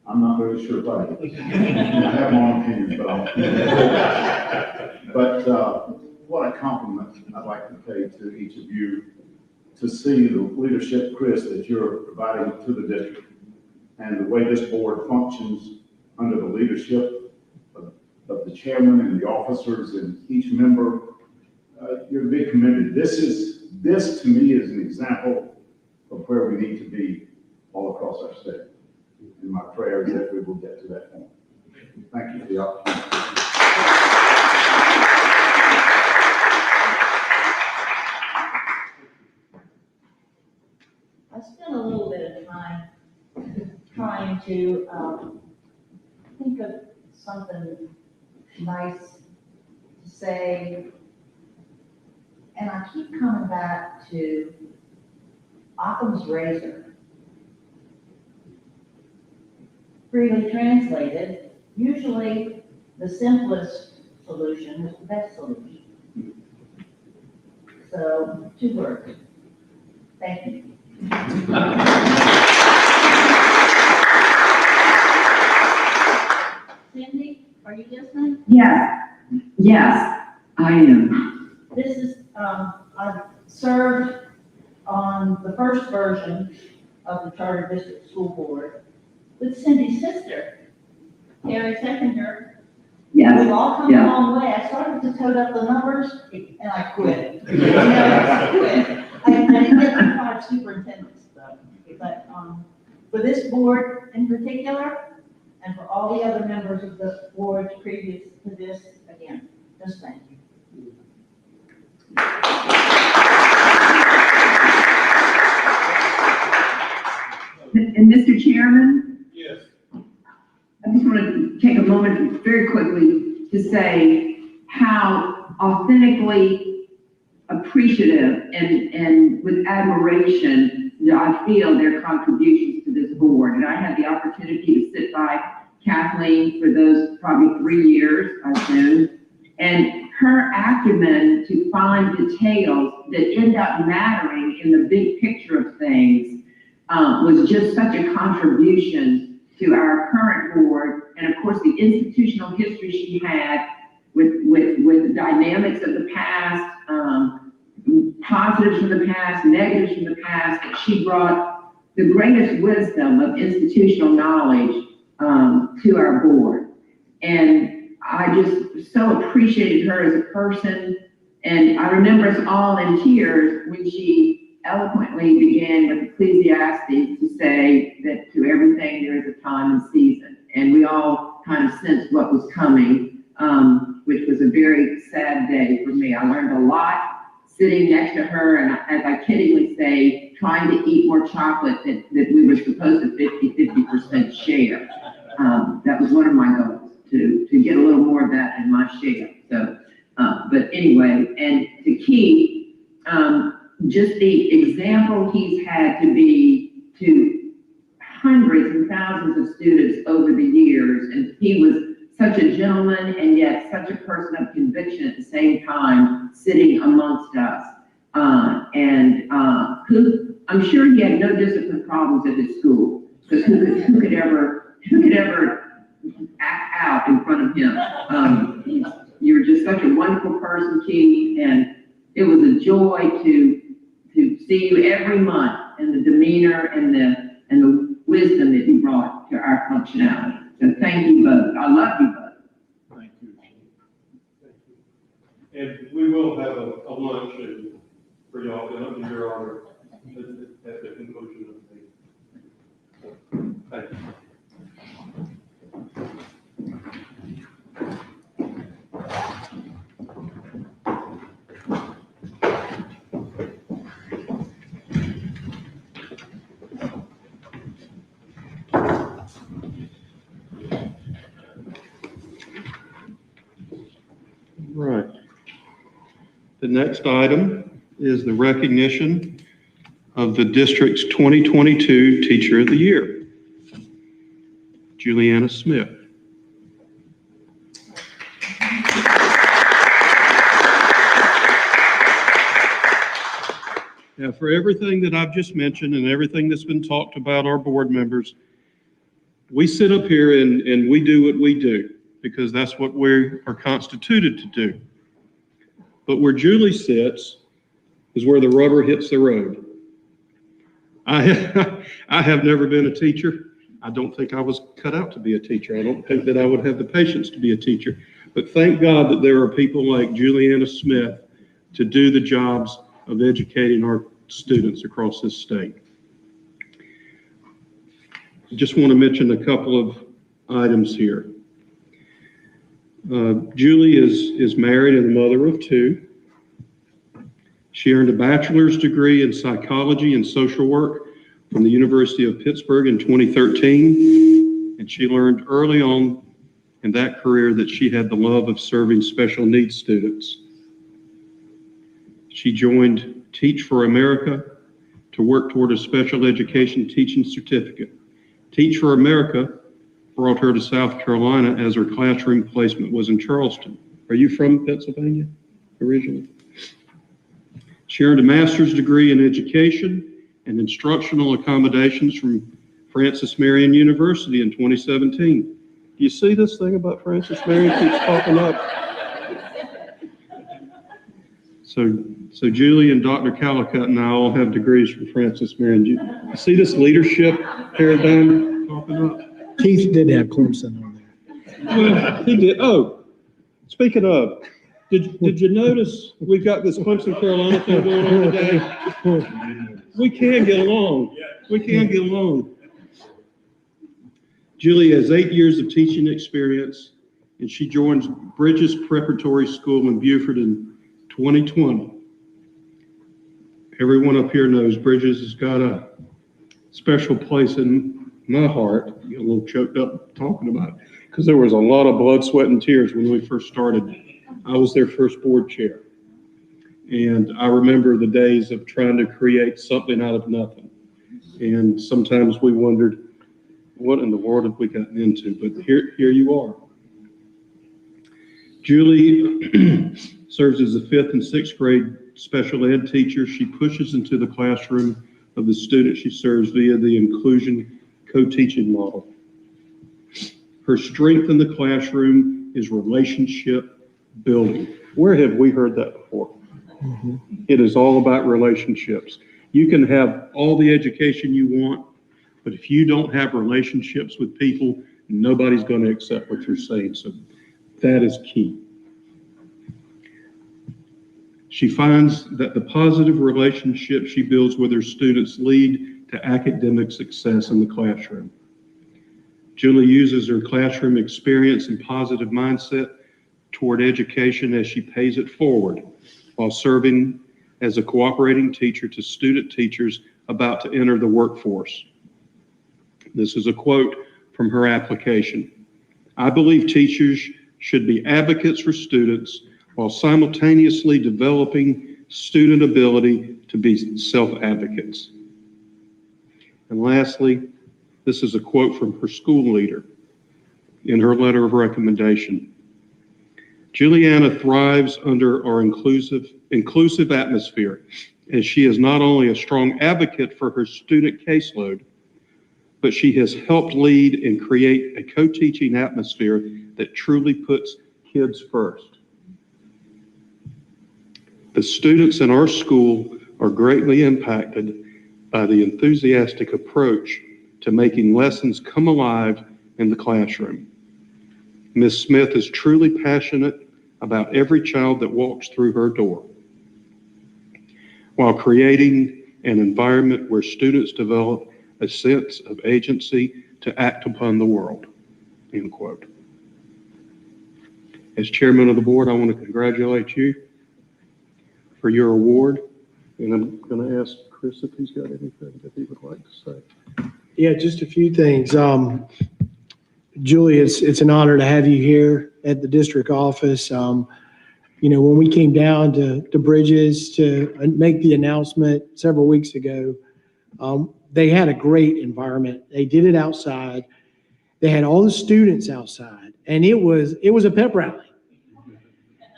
[SPEAKER 9] I'm not really sure what it is. I have my own opinions, but what a compliment I'd like to pay to each of you to see the leadership, Chris, that you're providing to the district and the way this board functions under the leadership of the chairman and the officers and each member. You're to be commended. This to me is an example of where we need to be all across our state. And my prayer is that we will get to that point. Thank you for the opportunity.
[SPEAKER 7] I spent a little bit of time trying to think of something nice to say, and I keep coming back to Occam's razor. Freely translated, usually the simplest solution is the best solution. So, 2 words. Thank you. Cindy, are you listening?
[SPEAKER 4] Yes, I am.
[SPEAKER 7] This is, I've served on the first version of the Charter District School Board with Cindy's sister, Terry Seconder.
[SPEAKER 4] Yes.
[SPEAKER 7] We've all come a
[SPEAKER 4] Yeah.
[SPEAKER 7] long way. I started to tote up the numbers and I quit. I didn't get the 5 superintendents though, but, for this board in particular, and for all the other members of the board previous to this, again, just thank you.
[SPEAKER 4] And Mr. Chairman,
[SPEAKER 1] Yes.
[SPEAKER 4] I just want to take a moment very quickly to say how authentically appreciative and with admiration I feel their contributions to this board. And I had the opportunity to sit by Kathleen for those probably 3 years, I assume. And her acumen to find details that end up mattering in the big picture of things was just such a contribution to our current board. And of course, the institutional history she had with the dynamics of the past, positives from the past, negatives from the past, that she brought the greatest wisdom of institutional knowledge to our board. And I just so appreciated her as a person. And I remember us all in tears when she eloquently began with Ecclesiastes to say that to everything there is a time and season. And we all kind of sensed what was coming, which was a very sad day for me. I learned a lot sitting next to her, and as I kiddingly say, trying to eat more chocolate that we were supposed to 50% share. That was one of my goals, to get a little more of that in my share. So, but anyway, and to keep just the example he's had to be to hundreds and thousands of students over the years, and he was such a gentleman and yet such a person of conviction at the same time, sitting amongst us. Who, I'm sure he had no discipline problems at his school, because who could ever act out in front of him? You're just such a wonderful person, Keith, and it was a joy to see you every month, and the demeanor and the wisdom that you brought to our functionality. So thank you both. I love you both.
[SPEAKER 1] Thank you. And we will have a lunch for y'all, in your honor, at the conclusion of the meeting. Thank you. Right. The next item is the recognition of the district's 2022 Teacher of the Year, Juliana Smith. Now, for everything that I've just mentioned and everything that's been talked about our board members, we sit up here and we do what we do, because that's what we are constituted to do. But where Julie sits is where the rubber hits the road. I have never been a teacher. I don't think I was cut out to be a teacher. I don't think that I would have the patience to be a teacher. But thank God that there are people like Juliana Smith to do the jobs of educating our students across this state. I just want to mention a couple of items here. Julie is married and a mother of two. She earned a bachelor's degree in psychology and social work from the University of Pittsburgh in 2013. And she learned early on in that career that she had the love of serving special needs students. She joined Teach for America to work toward a special education teaching certificate. Teach for America brought her to South Carolina as her classroom placement was in Charleston. Are you from Pennsylvania originally? She earned a master's degree in education and instructional accommodations from Francis Marion University in 2017. Do you see this thing about Francis Marion keeps popping up? So Julie and Dr. Callicutt and I all have degrees from Francis Marion. You see this leadership paradigm popping up?
[SPEAKER 3] Keith did have Clemson on there.
[SPEAKER 1] Well, he did. Oh, speaking of, did you notice we've got this Clemson Carolina thing going on today? We can get along. We can get along. Julie has 8 years of teaching experience, and she joins Bridges Preparatory School in Beaufort in 2020. Everyone up here knows Bridges has got a special place in my heart. I get a little choked up talking about it, because there was a lot of blood, sweat, and tears when we first started. I was their first board chair. And I remember the days of trying to create something out of nothing. And sometimes we wondered, what in the world have we gotten into? But here you are. Julie serves as a 5th and 6th grade special ed teacher. She pushes into the classroom of the students she serves via the inclusion co-teaching model. Her strength in the classroom is relationship building. Where have we heard that before? It is all about relationships. You can have all the education you want, but if you don't have relationships with people, nobody's going to accept what you're saying. So that is key. She finds that the positive relationships she builds with her students lead to academic success in the classroom. Julie uses her classroom experience and positive mindset toward education as she pays it forward while serving as a cooperating teacher to student teachers about to enter the workforce. This is a quote from her application. I believe teachers should be advocates for students while simultaneously developing student ability to be self-advocates. And lastly, this is a quote from her school leader in her letter of recommendation. Juliana thrives under our inclusive atmosphere, as she is not only a strong advocate for her student caseload, but she has helped lead and create a co-teaching atmosphere that truly puts kids first. The students in our school are greatly impacted by the enthusiastic approach to making lessons come alive in the classroom. Ms. Smith is truly passionate about every child that walks through her door, while creating an environment where students develop a sense of agency to act upon the world, end quote. As chairman of the board, I want to congratulate you for your award, and I'm going to ask Chris if he's got anything that he would like to say.
[SPEAKER 3] Yeah, just a few things. Julie, it's an honor to have you here at the district office. You know, when we came down to Bridges to make the announcement several weeks ago, they had a great environment. They did it outside. They had all the students outside, and it was a pep rally.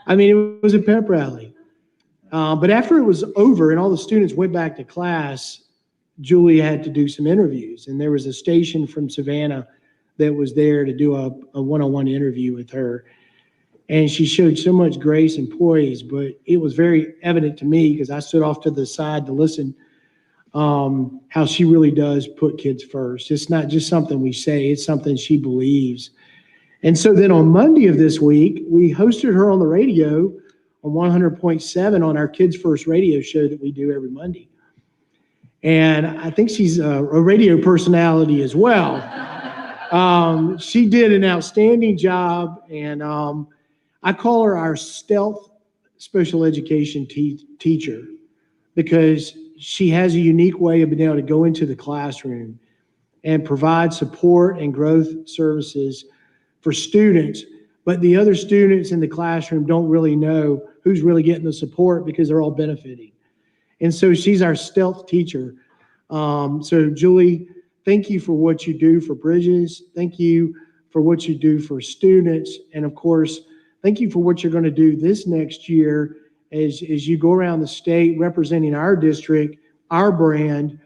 [SPEAKER 3] I mean, it was a pep rally. But after it was over and all the students went back to class, Julie had to do some interviews, and there was a station from Savannah that was there to do a one-on-one interview with her. And she showed so much grace and poise, but it was very evident to me, because I stood off to the side to listen, how she really does put kids first. It's not just something we say, it's something she believes. And so then on Monday of this week, we hosted her on the radio on 100.7 on our Kids First radio show that we do every Monday. And I think she's a radio personality as well. She did an outstanding job, and I call her our stealth special education teacher, because she has a unique way of being able to go into the classroom and provide support and growth services for students, but the other students in the classroom don't really know who's really getting the support because they're all benefiting. And so she's our stealth teacher. So Julie, thank you for what you do for Bridges. Thank you for what you do for students. And of course, thank you for what you're going to do this next year as you go around the state representing our district, our brand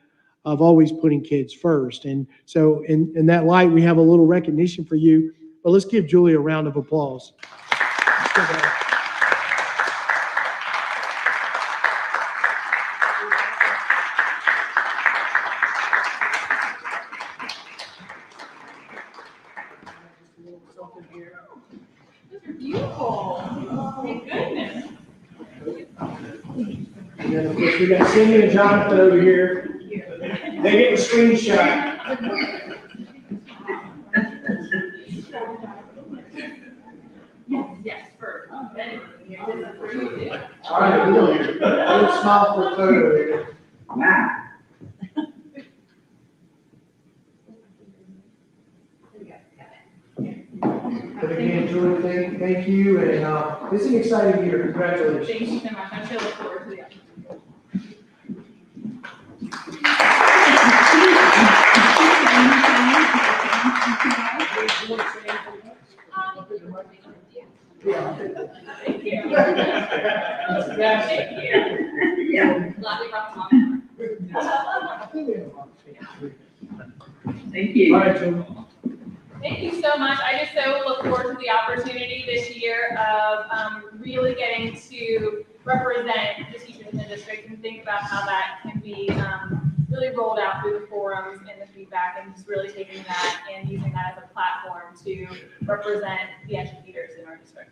[SPEAKER 3] of always putting kids first. And so in that light, we have a little recognition for you, but let's give Julie a round of applause.
[SPEAKER 7] Beautiful. Thank goodness.
[SPEAKER 3] And then of course we got Cindy and Jonathan over here. They get a screenshot.
[SPEAKER 7] Yes, first.
[SPEAKER 3] All right, we'll smile for a photo here. But again, Julie, thank you, and this is an exciting year. Congratulations.
[SPEAKER 7] Thank you so much. I sure look forward to the
[SPEAKER 4] Yeah.
[SPEAKER 7] Glad we brought them
[SPEAKER 4] Thank you.
[SPEAKER 10] Thank you so much. I just so look forward to the opportunity this year of really getting to represent the teachers in the district and think about how that can be really rolled out through the forums and the feedback, and just really taking that and using that as a platform to represent the educators in our district.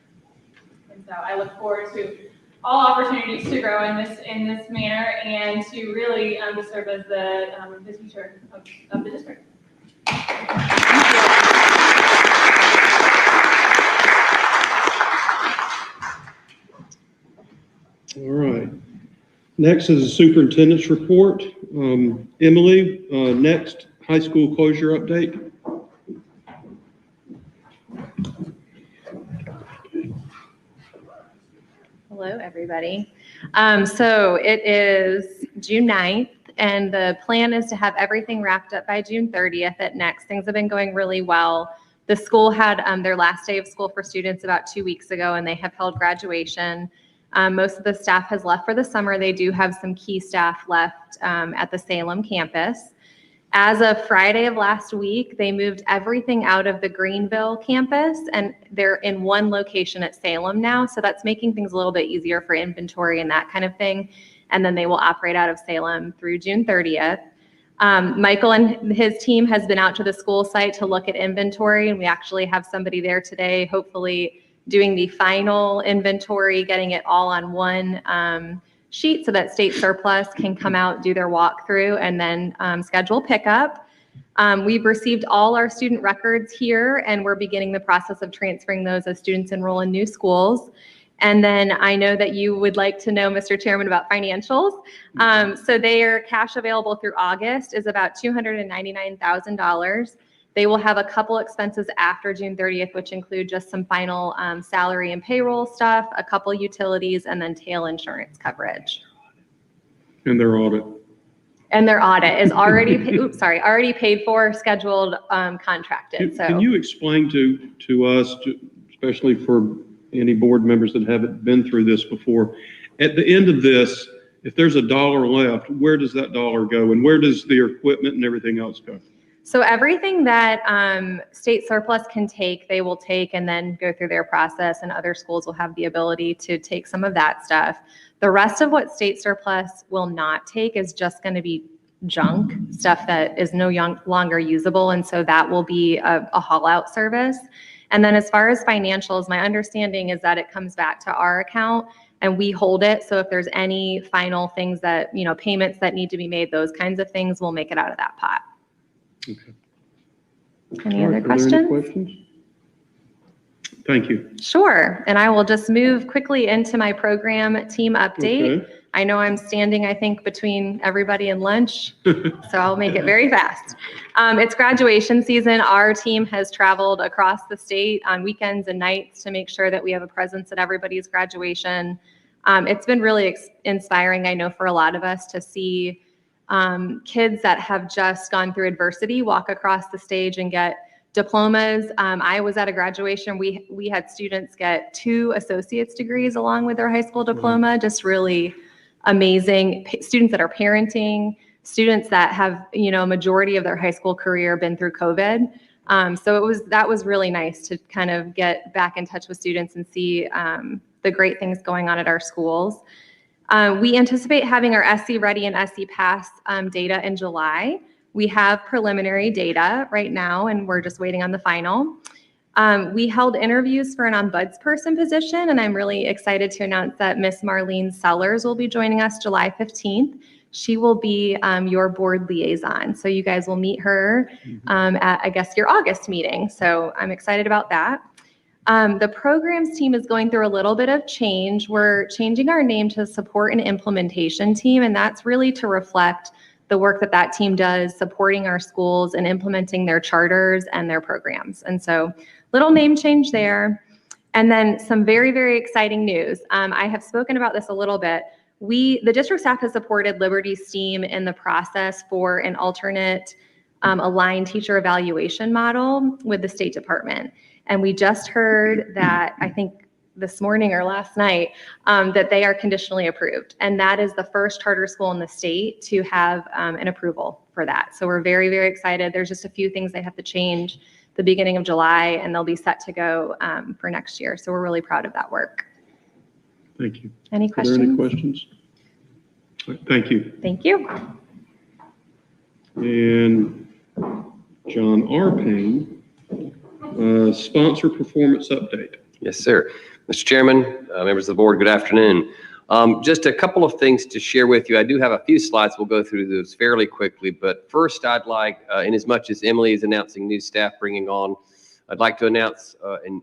[SPEAKER 10] And so I look forward to all opportunities to grow in this manner and to really to serve as the teacher of the district.
[SPEAKER 1] All right. Next is the superintendent's report. Emily, next high school closure update.
[SPEAKER 11] Hello, everybody. So it is June 9th, and the plan is to have everything wrapped up by June 30th at Next. Things have been going really well. The school had their last day of school for students about 2 weeks ago, and they have held graduation. Most of the staff has left for the summer. They do have some key staff left at the Salem campus. As of Friday of last week, they moved everything out of the Greenville campus, and they're in one location at Salem now. So that's making things a little bit easier for inventory and that kind of thing. And then they will operate out of Salem through June 30th. Michael and his team has been out to the school site to look at inventory, and we actually have somebody there today, hopefully doing the final inventory, getting it all on one sheet so that state surplus can come out, do their walkthrough, and then schedule pickup. We've received all our student records here, and we're beginning the process of transferring those as students enroll in new schools. And then I know that you would like to know, Mr. Chairman, about financials. So their cash available through August is about $299,000. They will have a couple expenses after June 30th, which include just some final salary and payroll stuff, a couple utilities, and then tail insurance coverage.
[SPEAKER 1] And their audit.
[SPEAKER 11] And their audit is already, already paid for, scheduled, contracted. So
[SPEAKER 1] Can you explain to us, especially for any board members that haven't been through this before, at the end of this, if there's a dollar left, where does that dollar go, and where does the equipment and everything else go?
[SPEAKER 11] So everything that state surplus can take, they will take and then go through their process, and other schools will have the ability to take some of that stuff. The rest of what state surplus will not take is just going to be junk, stuff that is no longer usable, and so that will be a haul out service. And then as far as financials, my understanding is that it comes back to our account and we hold it. So if there's any final things that, payments that need to be made, those kinds of things, we'll make it out of that pot.
[SPEAKER 1] Okay.
[SPEAKER 11] Any
[SPEAKER 1] All
[SPEAKER 11] other
[SPEAKER 1] right, are there any
[SPEAKER 11] questions?
[SPEAKER 1] questions? Thank you.
[SPEAKER 11] Sure. And I will just move quickly into my program team update.
[SPEAKER 1] Okay.
[SPEAKER 11] I know I'm standing, I think, between everybody and lunch, so I'll make it very fast. It's graduation season. Our team has traveled across the state on weekends and nights to make sure that we have a presence at everybody's graduation. It's been really inspiring, I know, for a lot of us to see kids that have just gone through adversity walk across the stage and get diplomas. I was at a graduation. We had students get 2 associate's degrees along with their high school diploma. Just really amazing. Students that are parenting, students that have, a majority of their high school career been through COVID. So that was really nice to kind of get back in touch with students and see the great things going on at our schools. We anticipate having our SC Ready and SC Pass data in July. We have preliminary data right now, and we're just waiting on the final. We held interviews for an ombudsperson position, and I'm really excited to announce that Miss Marlene Sellers will be joining us July 15th. She will be your board liaison. So you guys will meet her at, I guess, your August meeting. So I'm excited about that. The programs team is going through a little bit of change. We're changing our name to Support and Implementation Team, and that's really to reflect the work that team does supporting our schools and implementing their charters and their programs. And so little name change there. And then some very, very exciting news. I have spoken about this a little bit. The district staff has supported Liberty STEAM in the process for an alternate aligned teacher evaluation model with the State Department. And we just heard that, I think this morning or last night, that they are conditionally approved. And that is the first charter school in the state to have an approval for that. So we're very, very excited. There's just a few things they have to change the beginning of July, and they'll be set to go for next year. So we're really proud of that work.
[SPEAKER 1] Thank you.
[SPEAKER 11] Any
[SPEAKER 1] Are there any
[SPEAKER 11] questions?
[SPEAKER 1] questions? All right, thank you.
[SPEAKER 11] Thank you.
[SPEAKER 1] And John R. Payne, sponsor performance update.
[SPEAKER 5] Yes, sir. Mr. Chairman, members of the board, good afternoon. Just a couple of things to share with you. I do have a few slides. We'll go through those fairly quickly. But first, I'd like, in as much as Emily is announcing new staff bringing on, I'd like to announce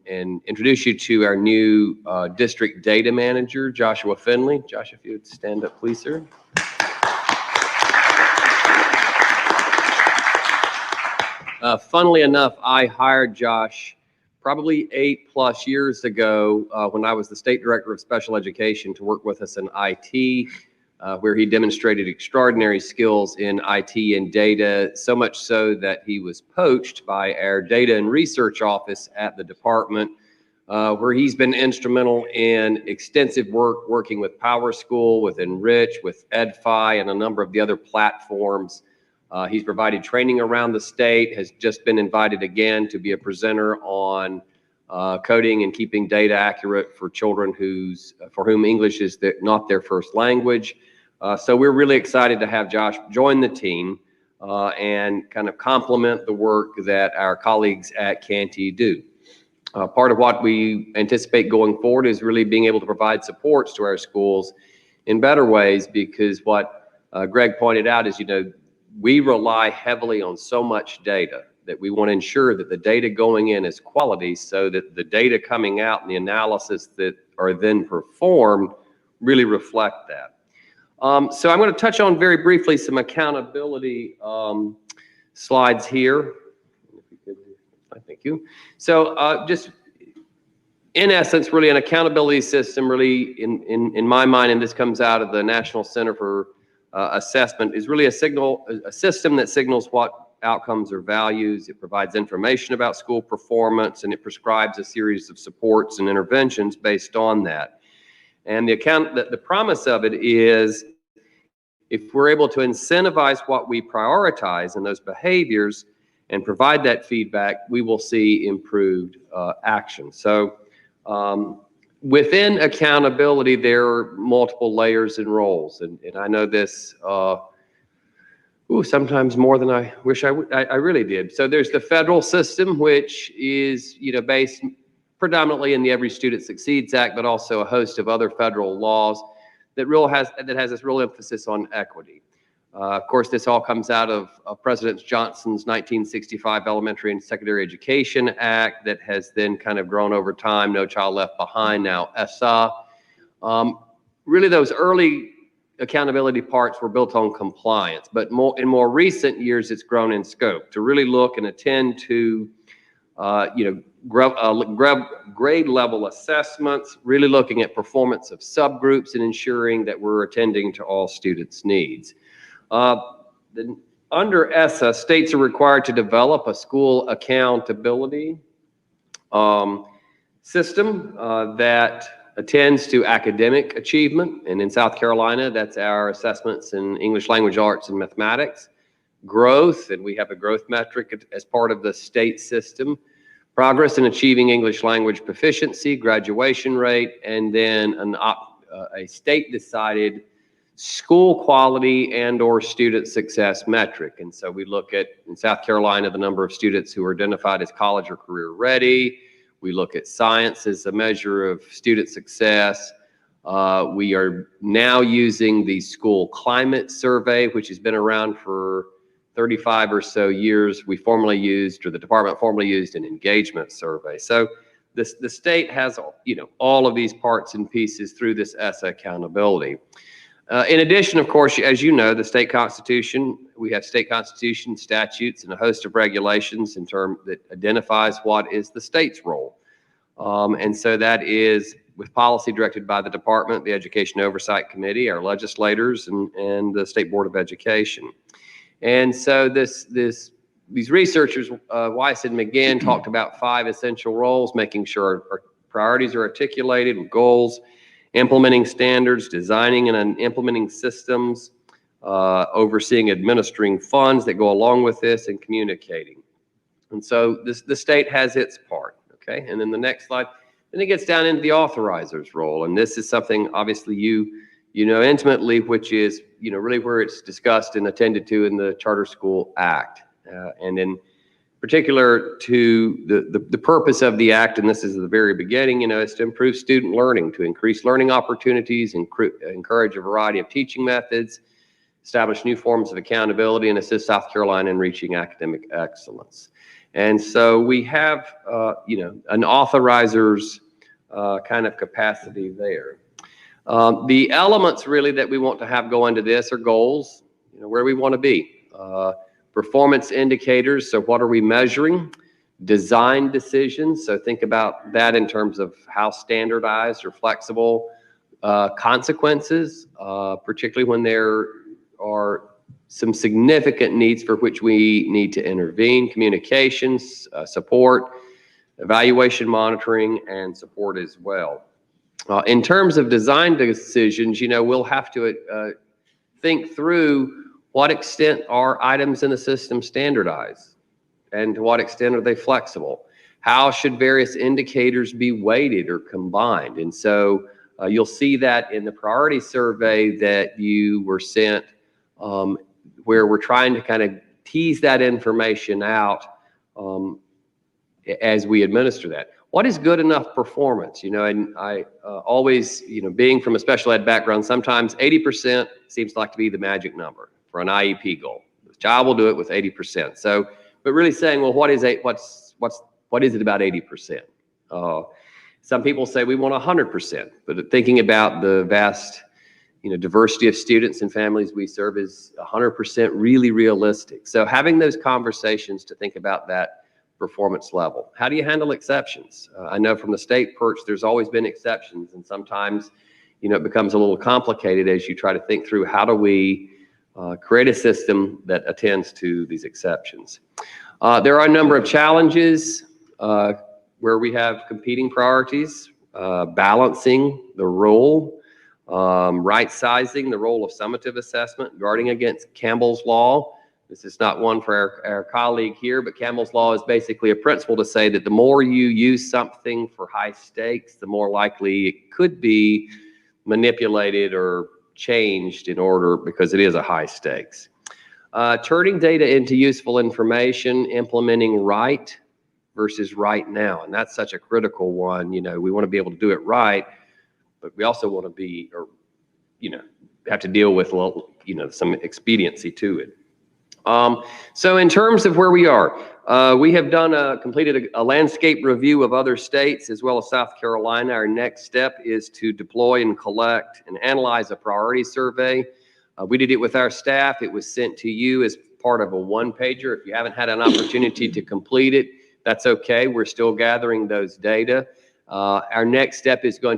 [SPEAKER 5] and introduce you to our new district data manager, Joshua Finley. Josh, if you would stand up, please, sir. Funnily enough, I hired Josh probably 8+ years ago when I was the state director of special education to work with us in IT, where he demonstrated extraordinary skills in IT and data, so much so that he was poached by our data and research office at the department, where he's been instrumental in extensive work working with PowerSchool, with Enrich, with EdFi, and a number of the other platforms. He's provided training around the state, has just been invited again to be a presenter on coding and keeping data accurate for children for whom English is not their first language. So we're really excited to have Josh join the team and kind of complement the work that our colleagues at Canty do. Part of what we anticipate going forward is really being able to provide supports to our schools in better ways, because what Greg pointed out is, we rely heavily on so much data that we want to ensure that the data going in is quality, so that the data coming out and the analysis that are then performed really reflect that. So I'm going to touch on very briefly some accountability slides here. Thank you. So just in essence, really an accountability system, really in my mind, and this comes out of the National Center for Assessment, is really a system that signals what outcomes or values. It provides information about school performance, and it prescribes a series of supports and interventions based on that. And the promise of it is, if we're able to incentivize what we prioritize in those behaviors and provide that feedback, we will see improved action. So within accountability, there are multiple layers and roles, and I know this sometimes more than I wish I really did. So there's the federal system, which is based predominantly in the Every Student Succeeds Act, but also a host of other federal laws that has this real emphasis on equity. Of course, this all comes out of President Johnson's 1965 Elementary and Secondary Education Act that has then kind of grown over time. No Child Left Behind, now ESSA. Really, those early accountability parts were built on compliance, but in more recent years, it's grown in scope to really look and attend to, grade level assessments, really looking at performance of subgroups and ensuring that we're attending to all students' needs. Under ESSA, states are required to develop a school accountability system that attends to academic achievement. And in South Carolina, that's our assessments in English language arts and mathematics. Growth, and we have a growth metric as part of the state system. Progress in achieving English language proficiency, graduation rate, and then a state-decided school quality and or student success metric. And so we look at, in South Carolina, the number of students who are identified as college or career ready. We look at science as a measure of student success. We are now using the school climate survey, which has been around for 35 or so years. We formerly used, or the department formerly used, an engagement survey. So the state has, all of these parts and pieces through this ESSA accountability. In addition, of course, as you know, the state constitution, we have state constitution, statutes, and a host of regulations that identifies what is the state's role. And so that is with policy directed by the department, the Education Oversight Committee, our legislators, and the State Board of Education. And so these researchers, Weiss and McGinn, talked about 5 essential roles, making sure our priorities are articulated with goals, implementing standards, designing and implementing systems, overseeing administering funds that go along with this, and communicating. And so the state has its part, okay? And then the next slide, then it gets down into the authorizer's role. And this is something obviously you know intimately, which is, really where it's discussed and attended to in the Charter School Act. And in particular to the purpose of the act, and this is the very beginning, is to improve student learning, to increase learning opportunities, encourage a variety of teaching methods, establish new forms of accountability, and assist South Carolina in reaching academic excellence. And so we have, an authorizer's kind of capacity there. The elements really that we want to have go into this are goals, where we want to be. Performance indicators, so what are we measuring? Design decisions, so think about that in terms of how standardized or flexible. Consequences, particularly when there are some significant needs for which we need to intervene. Communications, support, evaluation, monitoring, and support as well. In terms of design decisions, we'll have to think through what extent are items in the system standardized, and to what extent are they flexible? How should various indicators be weighted or combined? And so you'll see that in the priority survey that you were sent, where we're trying to kind of tease that information out as we administer that. What is good enough performance? And I always, being from a special ed background, sometimes 80% seems like to be the magic number for an IEP goal. The child will do it with 80%. So, but really saying, well, what is it about 80%? Some people say we want 100%, but thinking about the vast, diversity of students and families we serve, is 100% really realistic? So having those conversations to think about that performance level. How do you handle exceptions? I know from the state perch, there's always been exceptions, and sometimes, it becomes a little complicated as you try to think through how do we create a system that attends to these exceptions. There are a number of challenges where we have competing priorities, balancing the role, right-sizing the role of summative assessment, guarding against Campbell's Law. This is not one for our colleague here, but Campbell's Law is basically a principle to say that the more you use something for high stakes, the more likely it could be manipulated or changed in order, because it is a high stakes. Turning data into useful information, implementing right versus right now. And that's such a critical one. We want to be able to do it right, but we also want to be, have to deal with, some expediency to it. So in terms of where we are, we have completed a landscape review of other states as well as South Carolina. Our next step is to deploy and collect and analyze a priority survey. We did it with our staff. It was sent to you as part of a one-pager. If you haven't had an opportunity to complete it, that's okay. We're still gathering those data. Our next step is going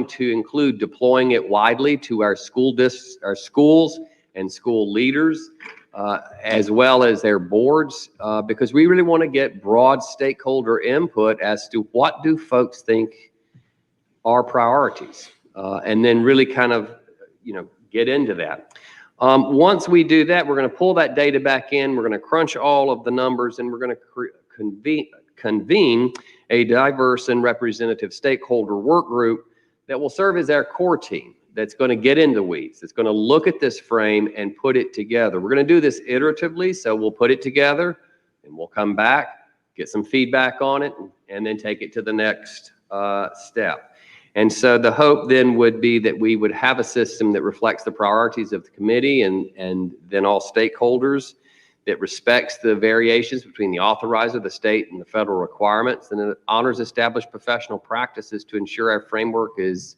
[SPEAKER 5] to include deploying it widely to our schools and school leaders, as well as their boards, because we really want to get broad stakeholder input as to what do folks think are priorities, and then really kind of, get into that. Once we do that, we're going to pull that data back in, we're going to crunch all of the numbers, and we're going to convene a diverse and representative stakeholder work group that will serve as our core team, that's going to get in the weeds, that's going to look at this frame and put it together. We're going to do this iteratively, so we'll put it together and we'll come back, get some feedback on it, and then take it to the next step. And so the hope then would be that we would have a system that reflects the priorities of the committee and then all stakeholders, that respects the variations between the authorizer, the state, and the federal requirements, and it honors established professional practices to ensure our framework is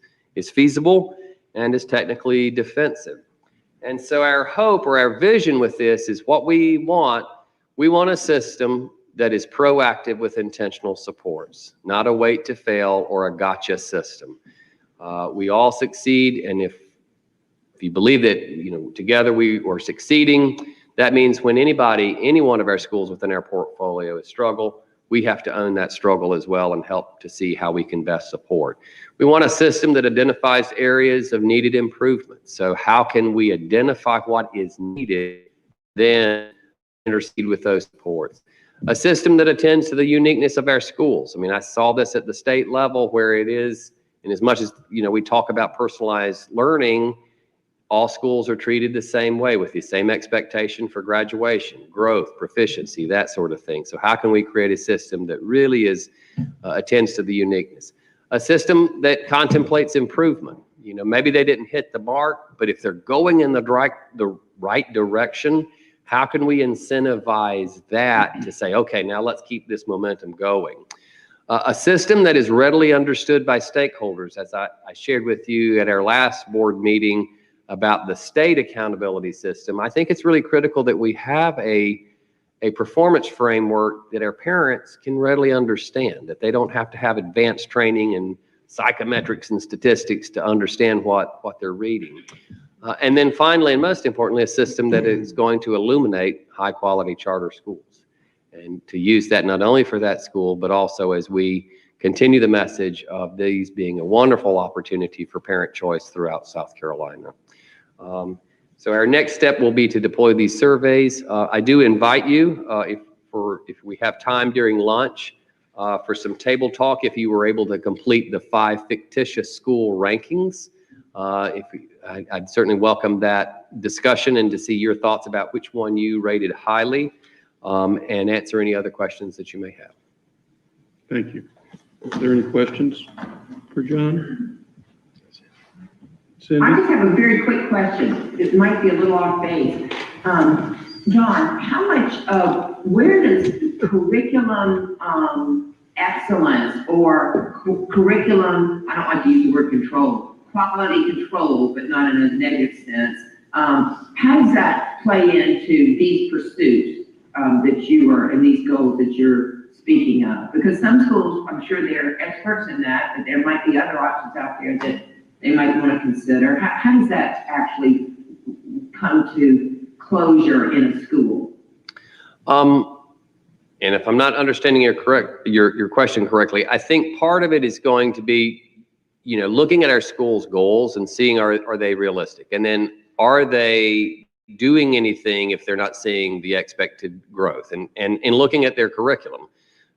[SPEAKER 5] feasible and is technically defensive. And so our hope or our vision with this is what we want. We want a system that is proactive with intentional supports, not a wait to fail or a gotcha system. We all succeed, and if you believe that together we are succeeding, that means when any one of our schools within our portfolio is struggle, we have to own that struggle as well and help to see how we can best support. We want a system that identifies areas of needed improvement. So how can we identify what is needed, then intercede with those supports? A system that attends to the uniqueness of our schools. I mean, I saw this at the state level where it is, and as much as, we talk about personalized learning, all schools are treated the same way with the same expectation for graduation, growth, proficiency, that sort of thing. So how can we create a system that really attends to the uniqueness? A system that contemplates improvement. Maybe they didn't hit the mark, but if they're going in the right direction, how can we incentivize that to say, okay, now let's keep this momentum going? A system that is readily understood by stakeholders, as I shared with you at our last board meeting about the state accountability system. I think it's really critical that we have a performance framework that our parents can readily understand, that they don't have to have advanced training in psychometrics and statistics to understand what they're reading. And then finally, and most importantly, a system that is going to illuminate high quality charter schools, and to use that not only for that school, but also as we continue the message of these being a wonderful opportunity for parent choice throughout South Carolina. So our next step will be to deploy these surveys. I do invite you, if we have time during lunch, for some table talk, if you were able to complete the 5 fictitious school rankings. I'd certainly welcome that discussion and to see your thoughts about which one you rated highly, and answer any other questions that you may have.
[SPEAKER 1] Thank you. Are there any questions for John?
[SPEAKER 4] I
[SPEAKER 1] Cindy?
[SPEAKER 4] just have a very quick question. It might be a little off base. John, how much where does curriculum excellence or curriculum, I don't like to use the word control, quality control, but not in a negative sense, how does that play into these pursuits that you are, and these goals that you're speaking of? Because some schools, I'm sure they're experts in that, but there might be other options out there that they might want to consider. How does that actually come to closure in a school?
[SPEAKER 5] And if I'm not understanding your question correctly, I think part of it is going to be, looking at our school's goals and seeing are they realistic, and then are they doing anything if they're not seeing the expected growth, and looking at their curriculum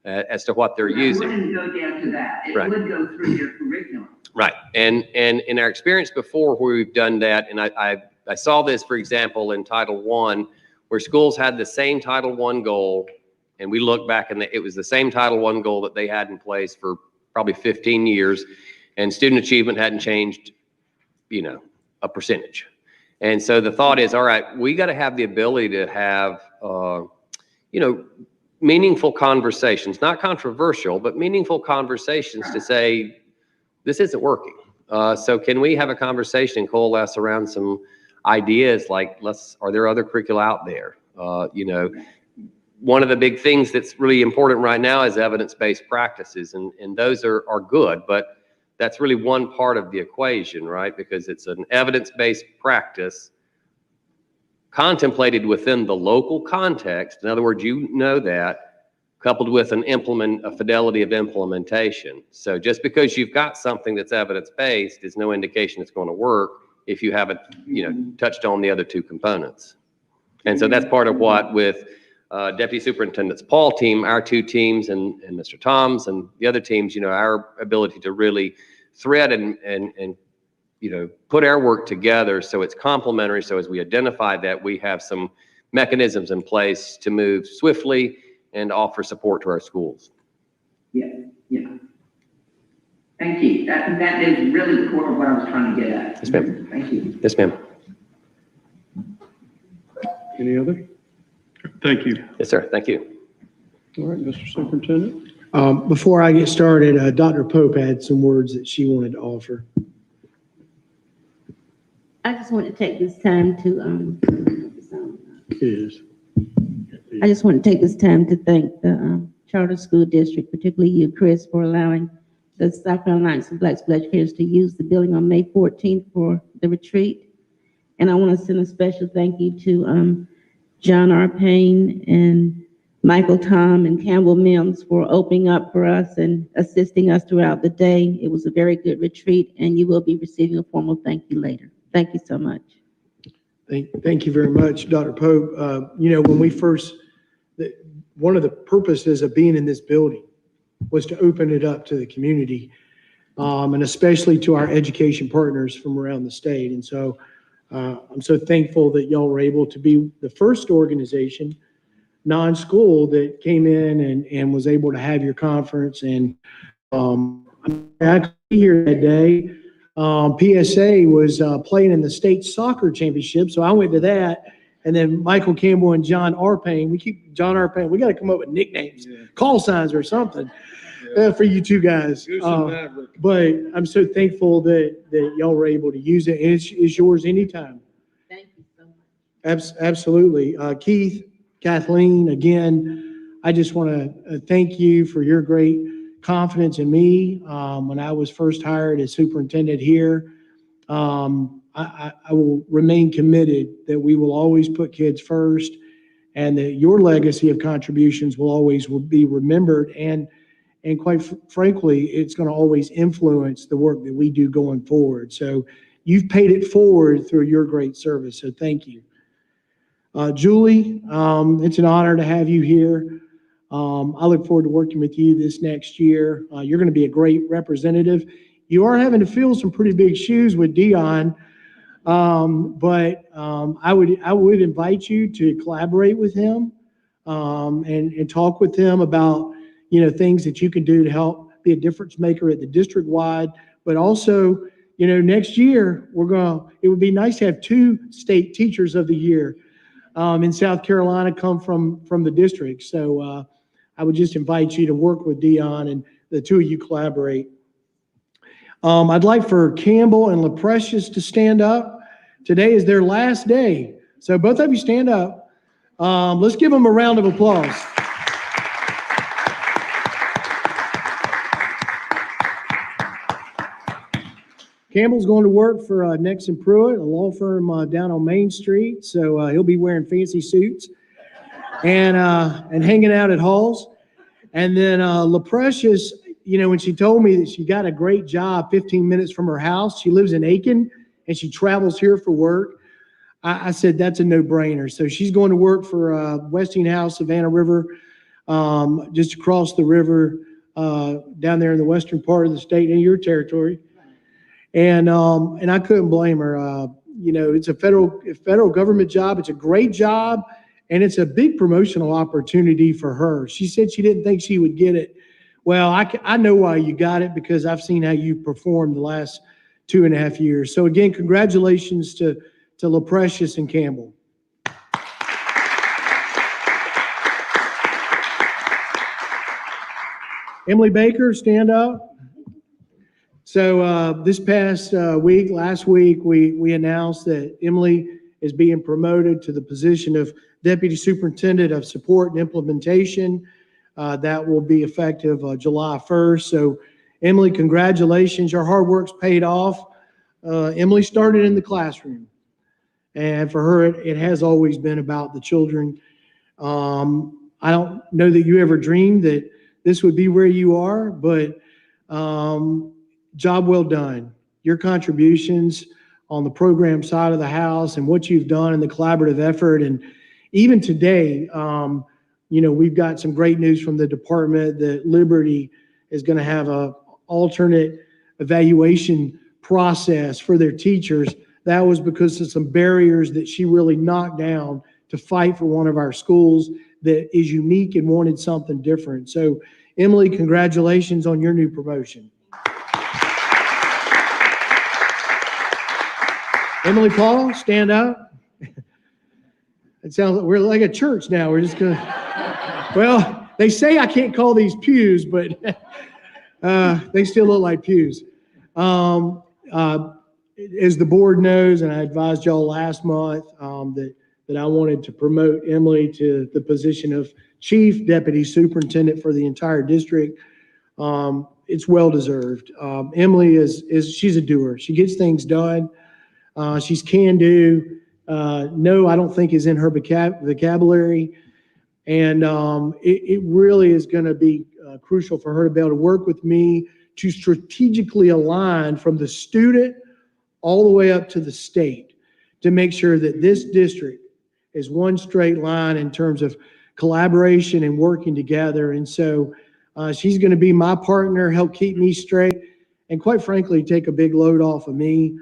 [SPEAKER 5] as to what they're using.
[SPEAKER 4] It wouldn't go down to that. It
[SPEAKER 5] Right.
[SPEAKER 4] would go through their curriculum.
[SPEAKER 5] Right. And in our experience before where we've done that, and I saw this, for example, in Title I, where schools had the same Title I goal, and we look back and it was the same Title I goal that they had in place for probably 15 years, and student achievement hadn't changed, a percentage. And so the thought is, all right, we got to have the ability to have, meaningful conversations, not controversial, but meaningful conversations to say, this isn't working. So can we have a conversation and coalesce around some ideas like, are there other curricula out there? One of the big things that's really important right now is evidence-based practices, and those are good, but that's really one part of the equation, right? Because it's an evidence-based practice contemplated within the local context. In other words, that, coupled with a fidelity of implementation. So just because you've got something that's evidence-based is no indication it's going to work if you haven't, touched on the other two components. And so that's part of what with Deputy Superintendent's Paul team, our two teams, and Mr. Tom's and the other teams, our ability to really thread and put our work together so it's complementary. So as we identify that, we have some mechanisms in place to move swiftly and offer support to our schools.
[SPEAKER 4] Yeah. Thank you. That is really the core of what I was trying to get at.
[SPEAKER 5] Yes, ma'am.
[SPEAKER 4] Thank you.
[SPEAKER 5] Yes, ma'am.
[SPEAKER 1] Any other? Thank you.
[SPEAKER 5] Yes, sir. Thank you.
[SPEAKER 1] All right, Mr. Superintendent.
[SPEAKER 3] Before I get started, Dr. Pope had some words that she wanted to offer.
[SPEAKER 12] I just want to take this time to, I just want to take this time to thank the Charter School District, particularly you, Chris, for allowing the South Carolina Alliance of Black School Educators to use the building on May 14th for the retreat. And I want to send a special thank you to John R. Payne and Michael Tom and Campbell Mims for opening up for us and assisting us throughout the day. It was a very good retreat, and you will be receiving a formal thank you later. Thank you so much.
[SPEAKER 3] Thank you very much, Dr. Pope. When we first, one of the purposes of being in this building was to open it up to the community, and especially to our education partners from around the state. And so I'm so thankful that y'all were able to be the first organization, non-school, that came in and was able to have your conference. And I'm actually here that day. PSA was playing in the state soccer championship, so I went to that. And then Michael Campbell and John Arpane, we got to come up with nicknames, call signs or something for you two guys. But I'm so thankful that y'all were able to use it, and it's yours anytime.
[SPEAKER 12] Thank you so much.
[SPEAKER 3] Absolutely. Keith, Kathleen, again, I just want to thank you for your great confidence in me. When I was first hired as superintendent here, I will remain committed that we will always put kids first, and that your legacy of contributions will be remembered. And quite frankly, it's going to always influence the work that we do going forward. So you've paid it forward through your great service. So thank you. Julie, it's an honor to have you here. I look forward to working with you this next year. You're going to be a great representative. You are having to fill some pretty big shoes with Dion, but I would invite you to collaborate with him and talk with him about things that you can do to help be a difference maker at the district wide. But also, next year it would be nice to have 2 state teachers of the year in South Carolina come from the district. So I would just invite you to work with Dion and the 2 of you collaborate. I'd like for Campbell and LaPrecious to stand up. Today is their last day. So both of you stand up. Let's give them a round of applause. Campbell's going to work for Nexon Pruitt, a law firm down on Main Street. So he'll be wearing fancy suits and hanging out at halls. And then LaPrecious, when she told me that she got a great job 15 minutes from her house, she lives in Aiken and she travels here for work. I said, that's a no-brainer. So she's going to work for Westinghouse, Savannah River, just across the river down there in the western part of the state in your territory. And I couldn't blame her. It's a federal government job. It's a great job, and it's a big promotional opportunity for her. She said she didn't think she would get it. Well, I know why you got it, because I've seen how you performed the last 2.5 years. So again, congratulations to LaPrecious and Campbell. Emily Baker, stand up. So this past last week, we announced that Emily is being promoted to the position of Deputy Superintendent of Support and Implementation. That will be effective July 1st. So Emily, congratulations. Your hard work's paid off. Emily started in the classroom. And for her, it has always been about the children. I don't know that you ever dreamed that this would be where you are, but job well done. Your contributions on the program side of the house and what you've done in the collaborative effort. And even today, we've got some great news from the department that Liberty is going to have a alternate evaluation process for their teachers. That was because of some barriers that she really knocked down to fight for one of our schools that is unique and wanted something different. So Emily, congratulations on your new promotion. Emily Paul, stand up. It sounds like we're like a church now. We're just gonna, well, they say I can't call these pews, but they still look like pews. As the board knows, and I advised y'all last month that I wanted to promote Emily to the position of Chief Deputy Superintendent for the entire district. It's well-deserved. Emily she's a doer. She gets things done. She's can-do. No, I don't think is in her vocabulary. And it really is going to be crucial for her to be able to work with me to strategically align from the student all the way up to the state to make sure that this district is one straight line in terms of collaboration and working together. And so she's going to be my partner, help keep me straight, and quite frankly, take a big load off of me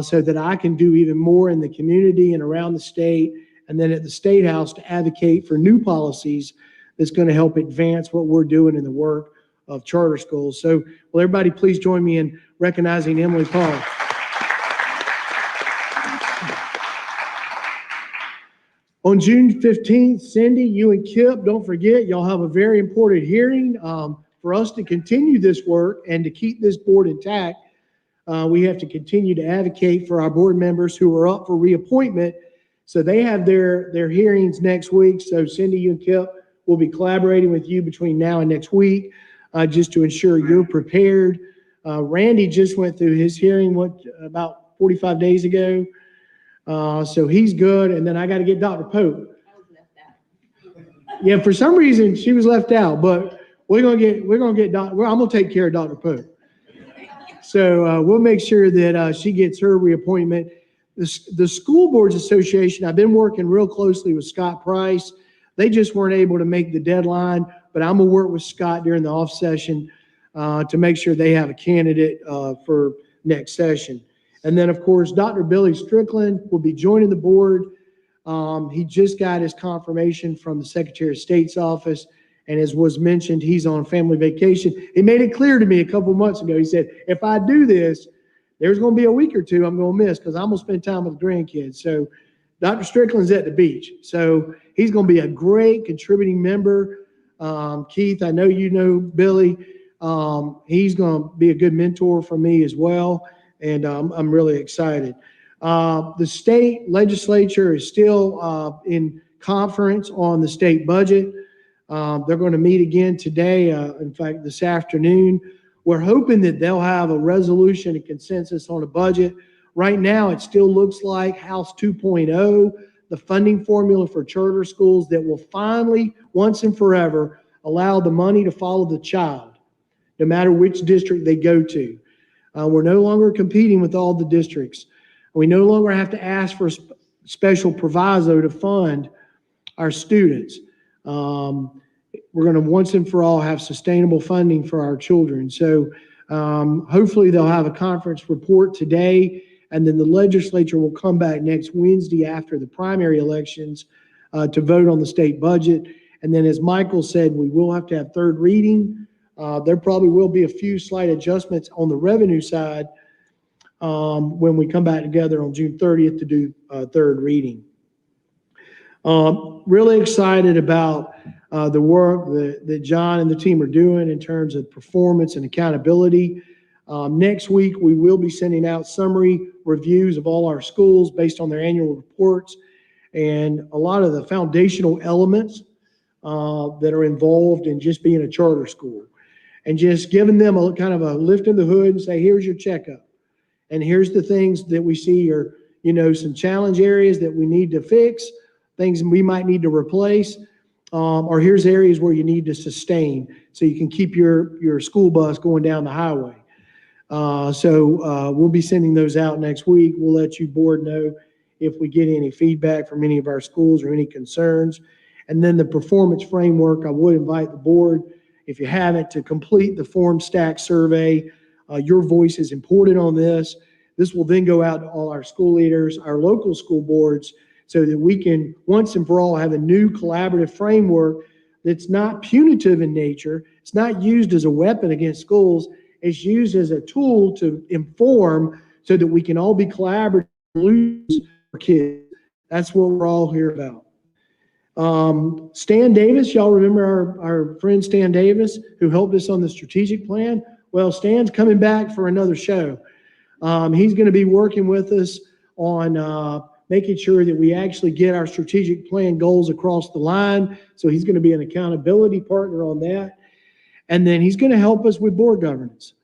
[SPEAKER 3] so that I can do even more in the community and around the state, and then at the State House to advocate for new policies that's going to help advance what we're doing in the work of charter schools. So will everybody please join me in recognizing Emily Paul. On June 15th, Cindy, you and Kip, don't forget, y'all have a very important hearing. For us to continue this work and to keep this board intact, we have to continue to advocate for our board members who are up for reappointment. So they have their hearings next week. So Cindy, you and Kip will be collaborating with you between now and next week just to ensure you're prepared. Randy just went through his hearing, about 45 days ago. So he's good. And then I got to get Dr. Pope. Yeah, for some reason she was left out, but we're going to get I'm going to take care of Dr. Pope. So we'll make sure that she gets her reappointment. The School Boards Association, I've been working real closely with Scott Price. They just weren't able to make the deadline, but I'm going to work with Scott during the off session to make sure they have a candidate for next session. And then, of course, Dr. Billy Strickland will be joining the board. He just got his confirmation from the Secretary of State's office. And as was mentioned, he's on family vacation. He made it clear to me a couple months ago. He said, if I do this, there's going to be a week or two I'm going to miss because I'm going to spend time with grandkids. So Dr. Strickland's at the beach. So he's going to be a great contributing member. Keith, I know you know Billy. He's going to be a good mentor for me as well. And I'm really excited. The state legislature is still in conference on the state budget. They're going to meet again today, in fact, this afternoon. We're hoping that they'll have a resolution and consensus on a budget. Right now, it still looks like House 2.0, the funding formula for charter schools that will finally, once and forever, allow the money to follow the child, no matter which district they go to. We're no longer competing with all the districts. We no longer have to ask for special proviso to fund our students. We're going to once and for all have sustainable funding for our children. So hopefully they'll have a conference report today, and then the legislature will come back next Wednesday after the primary elections to vote on the state budget. And then, as Michael said, we will have to have third reading. There probably will be a few slight adjustments on the revenue side when we come back together on June 30th to do third reading. Really excited about the work that John and the team are doing in terms of performance and accountability. Next week, we will be sending out summary reviews of all our schools based on their annual reports and a lot of the foundational elements that are involved in just being a charter school, and just giving them a kind of a lift in the hood and say, here's your checkup. And here's the things that we see are, some challenge areas that we need to fix, things we might need to replace, or here's areas where you need to sustain so you can keep your school bus going down the highway. So we'll be sending those out next week. We'll let you board know if we get any feedback from any of our schools or any concerns. And then the performance framework, I would invite the board, if you haven't, to complete the form stack survey. Your voice is important on this. This will then go out to all our school leaders, our local school boards, so that we can once and for all have a new collaborative framework that's not punitive in nature. It's not used as a weapon against schools. It's used as a tool to inform so that we can all be collaborative for kids. That's what we're all here about. Stan Davis, y'all remember our friend Stan Davis, who helped us on the strategic plan? Well, Stan's coming back for another show. He's going to be working with us on making sure that we actually get our strategic plan goals across the line. So he's going to be an accountability partner on that. And then he's going to help us with board governance.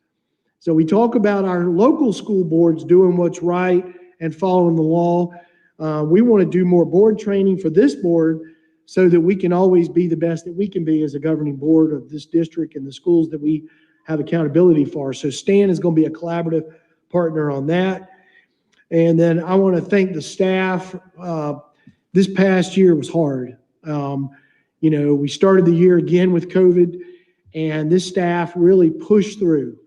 [SPEAKER 3] So we talk about our local school boards doing what's right and following the law. We want to do more board training for this board so that we can always be the best that we can be as a governing board of this district and the schools that we have accountability for. So Stan is going to be a collaborative partner on that. And then I want to thank the staff. This past year was hard. We started the year again with COVID, and this staff really pushed through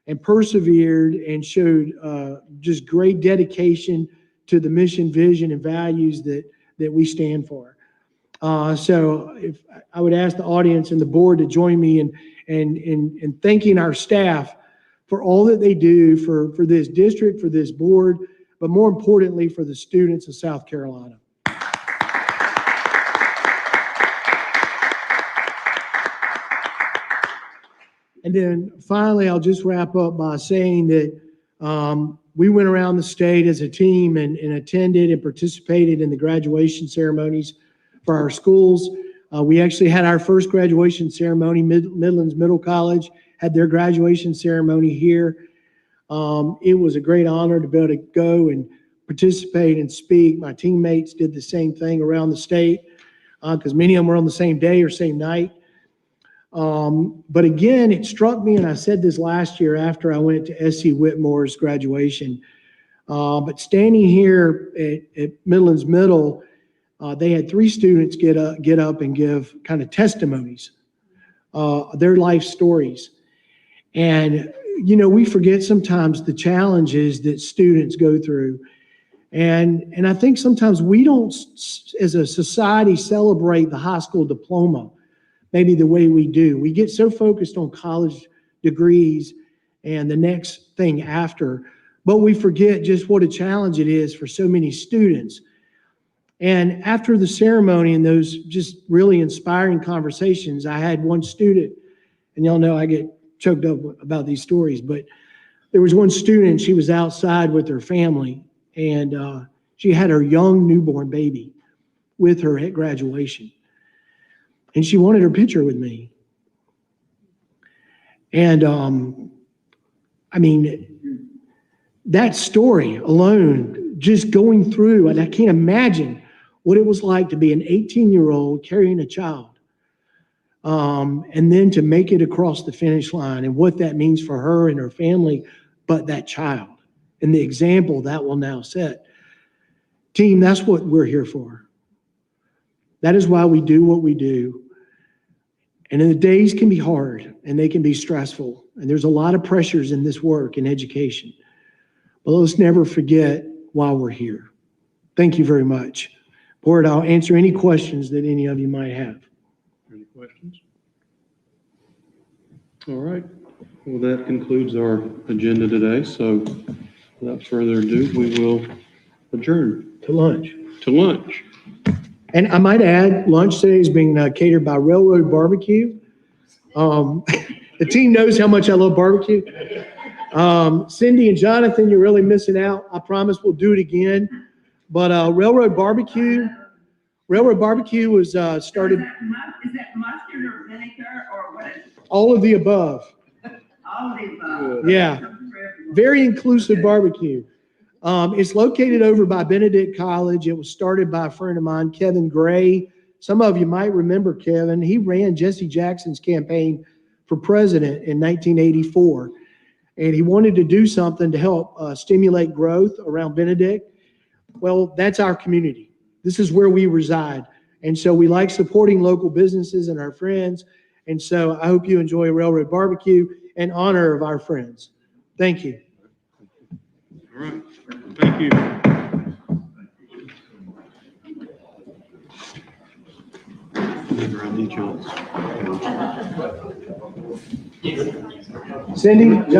[SPEAKER 3] and persevered and showed just great dedication to the mission, vision, and values that we stand for. So if I would ask the audience and the board to join me in thanking our staff for all that they do for this district, for this board, but more importantly, for the students of South Carolina. And then finally, I'll just wrap up by saying that we went around the state as a team and attended and participated in the graduation ceremonies for our schools. We actually had our first graduation ceremony. Midlands Middle College had their graduation ceremony here. It was a great honor to be able to go and participate and speak. My teammates did the same thing around the state because many of them were on the same day or same night. But again, it struck me, and I said this last year after I went to S.C. Whitmore's graduation, but standing here at Midlands Middle, they had 3 students get up and give kind of testimonies, their life stories. And, we forget sometimes the challenges that students go through. And I think sometimes we don't, as a society, celebrate the high school diploma maybe the way we do. We get so focused on college degrees and the next thing after, but we forget just what a challenge it is for so many students. And after the ceremony and those just really inspiring conversations, I had one student, and y'all know I get choked up about these stories, but there was one student, she was outside with her family, and she had her young newborn baby with her at graduation. And she wanted her picture with me. And that story alone, just going through, and I can't imagine what it was like to be an 18-year-old carrying a child, and then to make it across the finish line and what that means for her and her family, but that child and the example that will now set. Team, that's what we're here for. That is why we do what we do. And the days can be hard and they can be stressful. And there's a lot of pressures in this work and education. But let's never forget why we're here. Thank you very much. Board, I'll answer any questions that any of you might have.
[SPEAKER 1] Any questions? All right. Well, that concludes our agenda today. So without further ado, we will adjourn.
[SPEAKER 3] To lunch.
[SPEAKER 1] To lunch.
[SPEAKER 3] And I might add, lunch today is being catered by Railroad Barbecue. The team knows how much I love barbecue. Cindy and Jonathan, you're really missing out. I promise we'll do it again. But Railroad Barbecue was started.
[SPEAKER 4] Is that mustard or vinegar or what?
[SPEAKER 3] All of the above.
[SPEAKER 4] All of the above.
[SPEAKER 3] Yeah. Very inclusive barbecue. It's located over by Benedict College. It was started by a friend of mine, Kevin Gray. Some of you might remember Kevin. He ran Jesse Jackson's campaign for president in 1984. And he wanted to do something to help stimulate growth around Benedict. Well, that's our community. This is where we reside. And so we like supporting local businesses and our friends. And so I hope you enjoy Railroad Barbecue in honor of our friends. Thank you.
[SPEAKER 1] All right. Thank you.
[SPEAKER 3] Cindy, John?